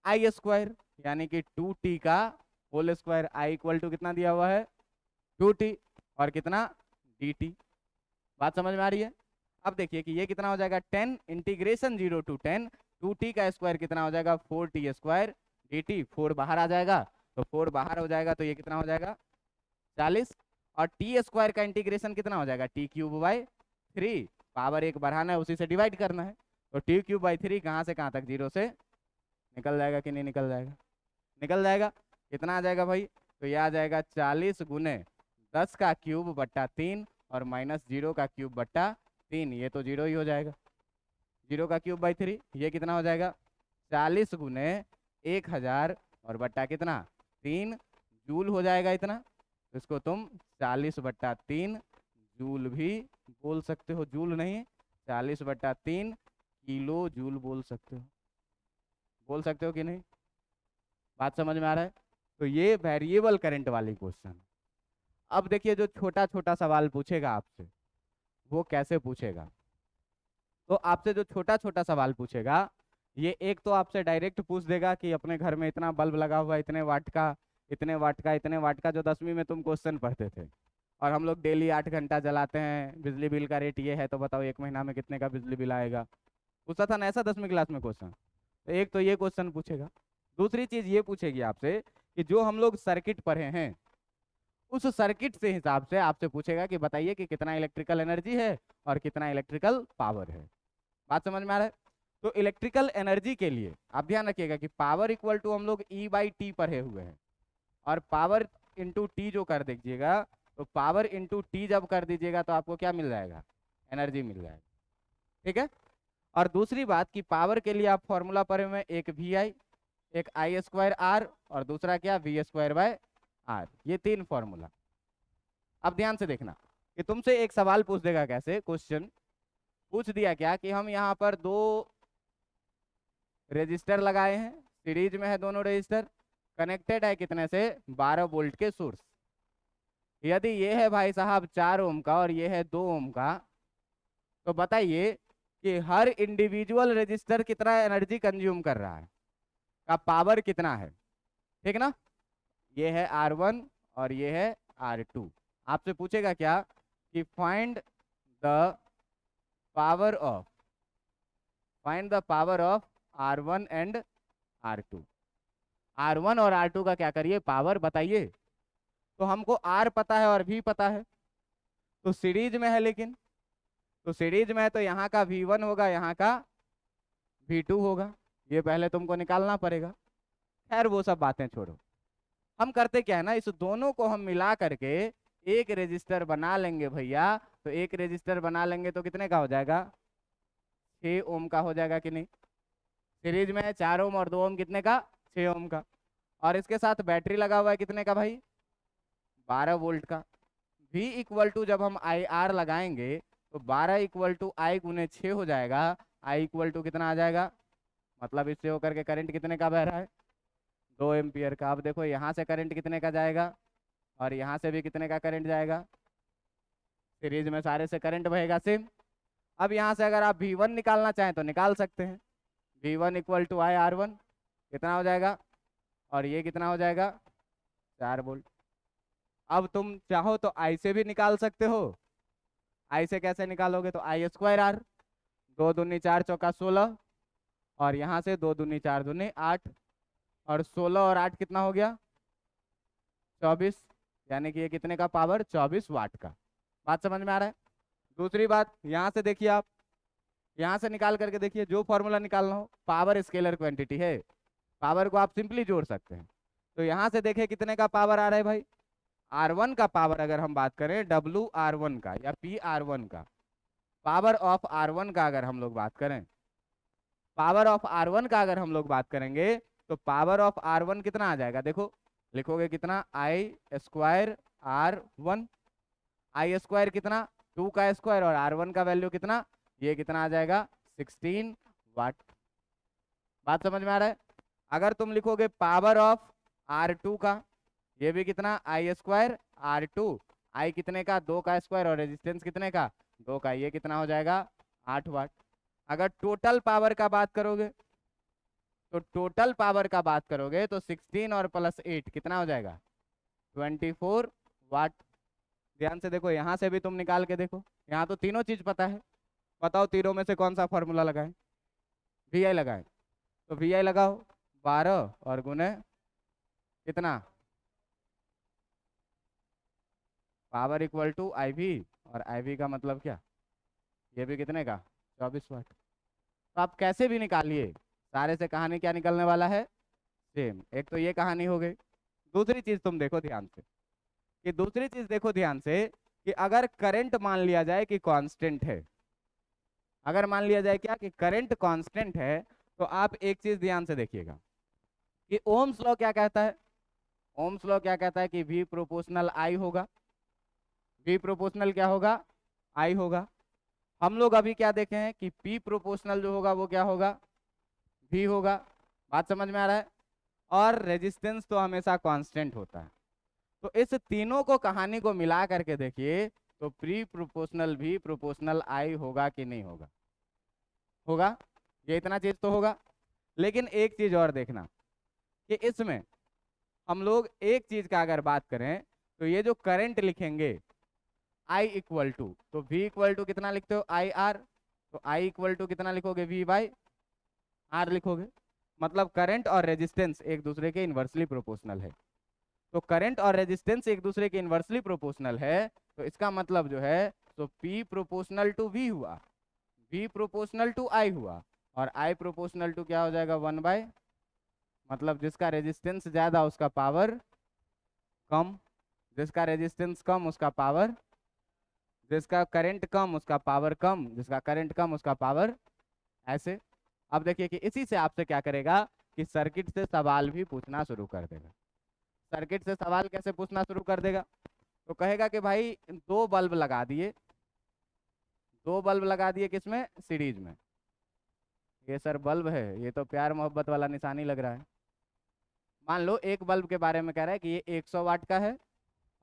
I स्क्वायर यानी कि 2t का whole square, I equal to कितना दिया हुआ है, 2t, और कितना, dt। बात समझ में आ रही है। अब देखिए कि ये कितना हो जाएगा 10 इंटीग्रेशन 0 to 10 2t का स्क्वायर कितना हो जाएगा 4t स्क्वायर dt 4 बाहर आ जाएगा तो 4 बाहर हो जाएगा तो ये कितना हो जाएगा 40 और टी स्क्वायर का इंटीग्रेशन कितना हो जाएगा टी क्यूब बाई 3 पावर 1 बढ़ाना है उसी से डिवाइड करना है तो टी क्यूब बाई 3 कहाँ से कहाँ तक 0 से निकल जाएगा कि नहीं निकल जाएगा निकल जाएगा कितना आ जाएगा भाई तो ये आ जाएगा 40 गुने 10 का क्यूब बट्टा 3 और माइनस 0 का क्यूब बट्टा 3 ये तो 0 ही हो जाएगा 0 का क्यूब बाई 3 ये कितना हो जाएगा 40 गुने 1000 और बट्टा कितना 3 जूल हो जाएगा इतना तो इसको तुम 40 बट्टा 3 जूल भी बोल सकते हो जूल नहीं 40 बट्टा 3 किलो जूल बोल सकते हो कि नहीं बात समझ में आ रहा है तो ये वेरिएबल करंट वाली क्वेश्चन। अब देखिए जो छोटा छोटा सवाल पूछेगा आपसे वो कैसे पूछेगा तो आपसे जो छोटा छोटा सवाल पूछेगा ये एक तो आपसे डायरेक्ट पूछ देगा कि अपने घर में इतना बल्ब लगा हुआ है इतने वाट का इतने वाट का इतने वाट का जो 10वीं में तुम क्वेश्चन पढ़ते थे और हम लोग डेली 8 घंटा जलाते हैं बिजली बिल का रेट ये है तो बताओ एक महीना में कितने का बिजली बिल आएगा पूछा था ना ऐसा 10वीं क्लास में क्वेश्चन तो एक तो ये क्वेश्चन पूछेगा दूसरी चीज ये पूछेगी आपसे कि जो हम लोग सर्किट पढ़े हैं उस सर्किट से हिसाब से आपसे पूछेगा कि बताइए कि कितना इलेक्ट्रिकल एनर्जी है और कितना इलेक्ट्रिकल पावर है बात समझ में आ रहा है तो इलेक्ट्रिकल एनर्जी के लिए आप ध्यान रखिएगा कि पावर इक्वल टू हम लोग E बाई टी पढ़े हुए हैं और पावर इंटू टी जो कर दीजिएगा तो पावर इंटू टी जब कर दीजिएगा तो आपको क्या मिल जाएगा एनर्जी मिल जाएगा ठीक है और दूसरी बात कि पावर के लिए आप फॉर्मूला पढ़े हुए एक वी आई एक आई स्क्वायर आर और दूसरा क्या वी स्क्वायर बाय आर ये 3 फॉर्मूला। अब ध्यान से देखना कि तुमसे एक सवाल पूछ देगा कैसे क्वेश्चन पूछ दिया क्या कि हम यहाँ पर 2 रेजिस्टर लगाए हैं सीरीज में है दोनों रेजिस्टर कनेक्टेड है कितने से 12 वोल्ट के सोर्स यदि ये है भाई साहब 4 ओम का और ये है 2 ओम का तो बताइए कि हर इंडिविजुअल रेजिस्टर कितना एनर्जी कंज्यूम कर रहा है का पावर कितना है ठीक ना ये है R1 और ये है R2 आपसे पूछेगा क्या कि find the power of R1 and R2 R1 और R2 का क्या करिए पावर बताइए तो हमको R पता है और V पता है तो सीरीज में है लेकिन तो सीरीज में है तो यहाँ का V1 होगा यहाँ का V2 होगा ये पहले तुमको निकालना पड़ेगा खैर वो सब बातें छोड़ो हम करते क्या है ना इस दोनों को हम मिला करके एक रेजिस्टर बना लेंगे भैया तो एक रेजिस्टर बना लेंगे तो कितने का हो जाएगा 6 ओम का हो जाएगा कि नहीं सीरीज में है 4 ओम और 2 ओम कितने का 6 ओम का और इसके साथ बैटरी लगा हुआ है कितने का भाई 12 वोल्ट का V इक्वल टू जब हम आई आर लगाएंगे तो 12 इक्वल टू आई गुने 6 हो जाएगा आई इक्वल टू कितना आ जाएगा मतलब इससे होकर के करंट कितने का बह रहा है 2 एम्पियर का। अब देखो यहाँ से करंट कितने का जाएगा और यहाँ से भी कितने का करंट जाएगा सीरीज में सारे से करंट बहेगा सेम। अब यहाँ से अगर आप V1 निकालना चाहें तो निकाल सकते हैं V1 equal to I R1 कितना हो जाएगा और ये कितना हो जाएगा 4 वोल्ट। अब तुम चाहो तो I से भी निकाल सकते हो I से कैसे निकालोगे तो आई स्क्वायर आर 2 दूनी 4 चौका 16 और यहाँ से 2 दूनी 4 दूनी 8 और 16 और 8 कितना हो गया 24 यानी कि ये कितने का पावर 24 वाट का। बात समझ में आ रहा है। दूसरी बात यहाँ से देखिए आप यहाँ से निकाल करके देखिए जो फॉर्मूला निकालना हो पावर स्केलर क्वांटिटी है पावर को आप सिंपली जोड़ सकते हैं तो यहाँ से देखिए कितने का पावर आ रहा है भाई R1 का पावर अगर हम बात करें WR1 का या PR1 का पावर ऑफ R1 का अगर हम लोग बात करें पावर ऑफ R1 का अगर हम लोग बात करेंगे तो पावर ऑफ R1 कितना आ जाएगा देखो लिखोगे कितना आई स्क्वायर R1 आई स्क्वायर कितना 2 का स्क्वायर और R1 का वैल्यू कितना ये कितना आ जाएगा 16 वाट। बात समझ में आ रहा है। अगर तुम लिखोगे पावर ऑफ R2 का ये भी कितना आई स्क्वायर R2 आई कितने का 2 का स्क्वायर और रेजिस्टेंस कितने का 2 का ये कितना हो जाएगा 8 वाट। अगर टोटल पावर का बात करोगे तो टोटल पावर का बात करोगे तो 16 और प्लस 8 कितना हो जाएगा 24 वाट। ध्यान से देखो यहाँ से भी तुम निकाल के देखो यहाँ तो तीनों चीज पता है बताओ तीनों में से कौन सा फॉर्मूला लगाएं? वी आई लगाएं। तो वी आई लगाओ 12 और गुने कितना, power equal to I V, और आई वी का मतलब क्या, ये भी कितने का, 24 वाट। तो आप कैसे भी निकालिए, सारे से कहानी क्या निकलने वाला है, सेम। एक तो ये कहानी हो गई। दूसरी चीज तुम देखो ध्यान से, कि दूसरी चीज देखो ध्यान से, कि अगर करंट मान लिया जाए कि कांस्टेंट है, अगर मान लिया जाए क्या, कि करंट कांस्टेंट है, तो आप एक चीज ध्यान से देखिएगा कि ओम्स लॉ क्या कहता है। ओम्स लॉ क्या कहता है कि V प्रोपोर्शनल I होगा। V प्रोपोर्शनल क्या होगा, I होगा। हम लोग अभी क्या देखे हैं कि P प्रोपोर्शनल जो होगा वो क्या होगा, V होगा। बात समझ में आ रहा है? और रेजिस्टेंस तो हमेशा कांस्टेंट होता है। तो इस तीनों को कहानी को मिला करके देखिए, तो प्री प्रोपोर्शनल भी प्रोपोर्शनल आई होगा कि नहीं होगा, होगा। ये इतना चीज तो होगा। लेकिन एक चीज और देखना, कि इसमें हम लोग एक चीज का अगर बात करें, तो ये जो करंट लिखेंगे I इक्वल टू, तो V इक्वल टू कितना लिखते हो, आई आर। तो I इक्वल टू कितना लिखोगे, V बाई आर लिखोगे। मतलब करंट और रेजिस्टेंस एक दूसरे के इन्वर्सली प्रोपोर्शनल है। तो करंट और रेजिस्टेंस एक दूसरे के इन्वर्सली प्रोपोर्शनल है, तो इसका मतलब जो है, तो P प्रोपोर्शनल टू V हुआ, V प्रोपोर्शनल टू I हुआ, और I प्रोपोर्शनल टू क्या हो जाएगा, 1/, मतलब जिसका रेजिस्टेंस ज्यादा उसका पावर कम, जिसका रेजिस्टेंस कम उसका पावर, जिसका करंट कम उसका पावर कम, जिसका करंट कम उसका पावर, ऐसे। अब देखिए कि इसी से आपसे क्या करेगा, कि सर्किट से सवाल भी पूछना शुरू कर देगा। सर्किट से सवाल कैसे पूछना शुरू कर देगा, तो कहेगा कि भाई दो बल्ब लगा दिए, दो बल्ब लगा दिए किसमें, सीरीज में। ये सर बल्ब है, ये तो प्यार मोहब्बत वाला निशानी लग रहा है। मान लो एक बल्ब के बारे में कह रहा है कि ये 100 वाट का है,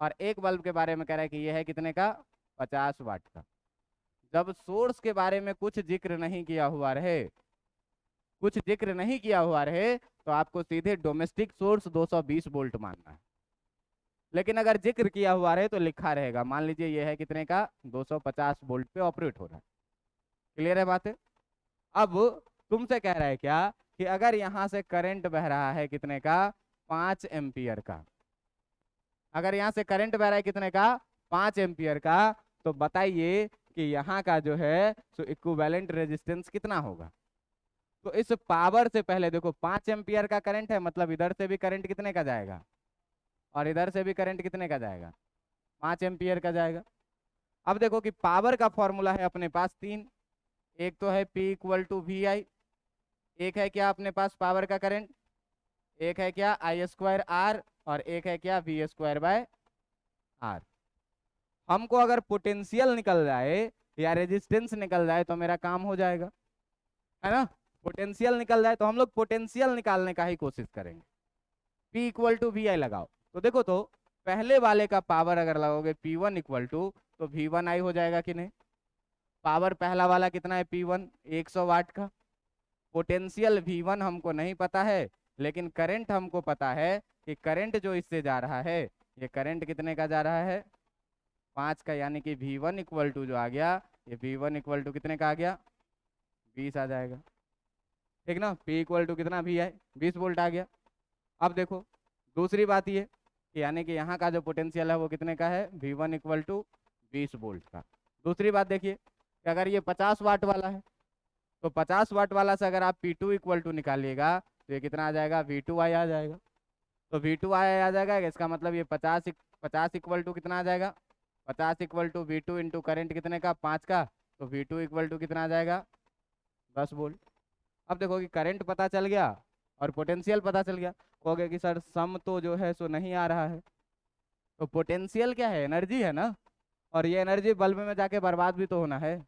और एक बल्ब के बारे में कह रहा है कि ये है कितने का, 50 वाट का। जब सोर्स के बारे में कुछ जिक्र नहीं किया हुआ रहे, कुछ जिक्र नहीं किया हुआ रहे, तो आपको सीधे डोमेस्टिक सोर्स 220 वोल्ट मानना है। लेकिन अगर जिक्र किया हुआ रहे तो लिखा रहेगा, मान लीजिए ये है कितने का, 250 वोल्ट पे ऑपरेट हो रहा है। क्लियर है बात? अब तुमसे कह रहा है क्या, कि अगर यहां से करंट बह रहा है कितने का, 5 एम्पियर का। अगर यहाँ से करंट बह रहा है कितने का, 5 एम्पियर का, तो बताइए कि यहाँ का जो है सो इक्विवेलेंट रेजिस्टेंस कितना होगा। तो इस पावर से पहले देखो, 5 एम्पियर का करंट है, मतलब इधर से भी करंट कितने का जाएगा, और इधर से भी करंट कितने का जाएगा, 5 एम्पियर का जाएगा। अब देखो कि पावर का फॉर्मूला है अपने पास तीन, एक तो है P equal to V I, एक है क्या अपने पास पावर का करंट, एक है क्या आई स्क्वायर आर, और एक है क्या वी स्क्वायर बाय आर। हमको अगर पोटेंशियल निकल जाए या रेजिस्टेंस निकल जाए तो मेरा काम हो जाएगा, है ना। पोटेंशियल निकल जाए तो हम लोग पोटेंशियल निकालने का ही कोशिश करेंगे। P इक्वल टू वी आई लगाओ, तो देखो तो पहले वाले का पावर अगर लगाओगे P1 इक्वल टू, तो V1I हो जाएगा कि नहीं। पावर पहला वाला कितना है, P1 100 वाट का। पोटेंशियल V1 हमको नहीं पता है, लेकिन करंट हमको पता है कि करंट जो इससे जा रहा है, ये करंट कितने का जा रहा है, 5 का। यानी कि V1 इक्वल टू जो आ गया, ये V1 इक्वल टू कितने का आ गया, 20 आ जाएगा। ठीक ना, P इक्वल टू कितना भी है, 20 वोल्ट आ गया। अब देखो दूसरी बात ये, कि यानी कि यहाँ का जो पोटेंशियल है वो कितने का है, V1 इक्वल टू 20 वोल्ट का। दूसरी बात देखिए कि अगर ये 50 वाट वाला है, तो 50 वाट वाला से अगर आप P2 इक्वल टू निकालिएगा, तो ये कितना आ जाएगा, V2I आ जाएगा। तो V2I आ जाएगा, इसका मतलब ये 50 इक्वल टू कितना आ जाएगा, 50 equal to V2 into current कितने का, 5 का। तो V2 इक्वल टू कितना आ जाएगा, 10 वोल्ट। अब देखो कि करंट पता चल गया और पोटेंशियल पता चल गया। कहोगे कि सर सम तो जो है सो नहीं आ रहा है। तो पोटेंशियल क्या है, एनर्जी है ना, और ये एनर्जी बल्ब में जाके बर्बाद भी तो होना है।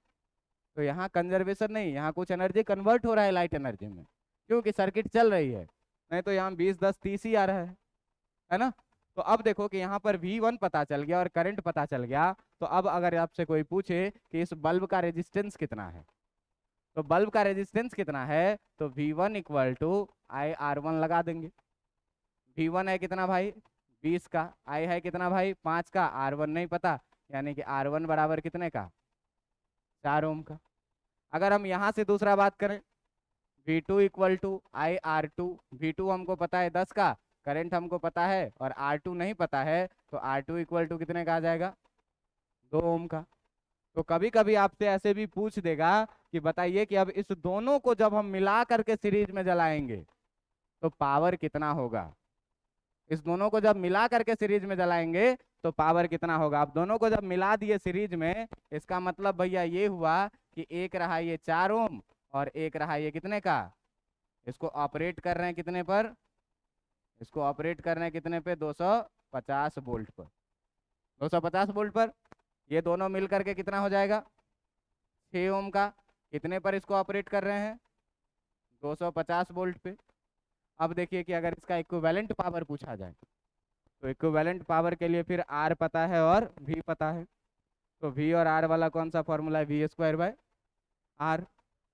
तो यहाँ कंजर्वेशन नहीं, यहाँ कुछ एनर्जी कन्वर्ट हो रहा है लाइट एनर्जी में, क्योंकि सर्किट चल रही है। नहीं तो यहाँ 20 10 30 ही आ रहा है ना। तो अब देखो कि यहाँ पर V1 पता चल गया और करंट पता चल गया। तो अब अगर आपसे कोई पूछे कि इस बल्ब का रेजिस्टेंस कितना है, तो बल्ब का रेजिस्टेंस कितना है, तो V1 equal to I R1 लगा देंगे। V1 है कितना भाई, 20 का, I है कितना भाई, 5 का, R1 नहीं पता, यानी कि R1 बराबर कितने का, 4 ओम का। अगर हम यहाँ से दूसरा बात करें, V2 equal to IR2, V2 हमको पता है 10 का, करंट हमको पता है, और R2 नहीं पता है, तो R2 इक्वल टू कितने का आ जाएगा, 2 ओम का। तो कभी कभी आपसे ऐसे भी पूछ देगा कि बताइए कि अब इस दोनों को जब हम मिला करके सीरीज में जलाएंगे तो पावर कितना होगा। इस दोनों को जब मिला करके सीरीज में जलाएंगे तो पावर कितना होगा। आप दोनों को जब मिला दिए सीरीज में, इसका मतलब भैया ये हुआ कि एक रहा ये 4 ओम और एक रहा ये कितने का, इसको ऑपरेट कर रहे हैं कितने पर, इसको ऑपरेट कर रहे हैं कितने पे, 250 वोल्ट पर, 250 वोल्ट पर। ये दोनों मिल करके कितना हो जाएगा, 6 ओम का। कितने पर इसको ऑपरेट कर रहे हैं, 250 वोल्ट पे। अब देखिए कि अगर इसका इक्विवेलेंट पावर पूछा जाए तो इक्विवेलेंट पावर के लिए फिर आर पता है और वी पता है। तो वी और आर वाला कौन सा फॉर्मूला है, वी स्क्वायर बाय आर।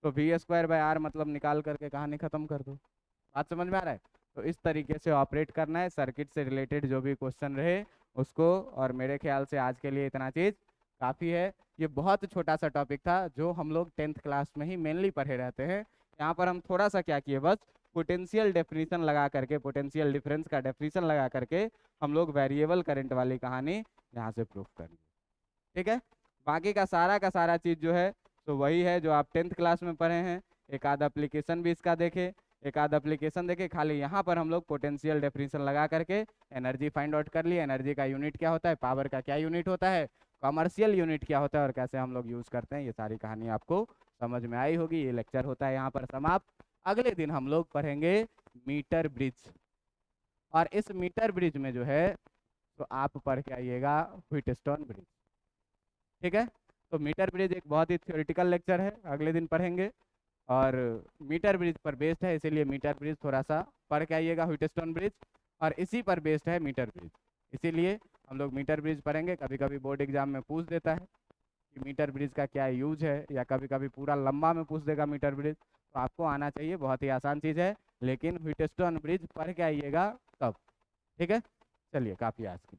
तो वी स्क्वायर बाय आर मतलब निकाल करके कहानी खत्म कर दो। बात समझ में आ रहा है। तो इस तरीके से ऑपरेट करना है। सर्किट से रिलेटेड जो भी क्वेश्चन रहे उसको, और मेरे ख्याल से आज के लिए इतना चीज़ काफ़ी है। ये बहुत छोटा सा टॉपिक था जो हम लोग 10th क्लास में ही मेनली पढ़े रहते हैं। यहाँ पर हम थोड़ा सा क्या किए, बस पोटेंशियल डेफिनेशन लगा करके, पोटेंशियल डिफरेंस का डेफिनेशन लगा करके हम लोग वेरिएबल करंट वाली कहानी यहाँ से प्रूफ कर ली। ठीक है, बाकी का सारा चीज़ जो है तो वही है जो आप 10th क्लास में पढ़े हैं। एक आध एप्लीकेशन भी इसका देखे, एक आध एप्लीकेशन देखे। खाली यहाँ पर हम लोग पोटेंशियल डेफिनेशन लगा करके एनर्जी फाइंड आउट कर लिए। एनर्जी का यूनिट क्या होता है, पावर का क्या यूनिट होता है, कमर्शियल यूनिट क्या होता है और कैसे हम लोग यूज़ करते हैं, ये सारी कहानी आपको समझ में आई होगी। ये लेक्चर होता है यहाँ पर समाप्त। अगले दिन हम लोग पढ़ेंगे मीटर ब्रिज, और इस मीटर ब्रिज में जो है तो आप पढ़ के आइएगा व्हीटस्टोन ब्रिज। ठीक है, तो मीटर ब्रिज एक बहुत ही थ्योरेटिकल लेक्चर है, अगले दिन पढ़ेंगे। और मीटर ब्रिज पर बेस्ड है, इसीलिए मीटर ब्रिज थोड़ा सा पढ़ के आइएगा, व्हीटस्टोन ब्रिज, और इसी पर बेस्ड है मीटर ब्रिज, इसीलिए हम लोग मीटर ब्रिज पढ़ेंगे। कभी कभी बोर्ड एग्जाम में पूछ देता है कि मीटर ब्रिज का क्या यूज है, या कभी कभी पूरा लंबा में पूछ देगा मीटर ब्रिज। तो आपको आना चाहिए, बहुत ही आसान चीज़ है, लेकिन व्हीटस्टोन ब्रिज पढ़ के आइएगा तब। ठीक है, चलिए काफ़ी आज की।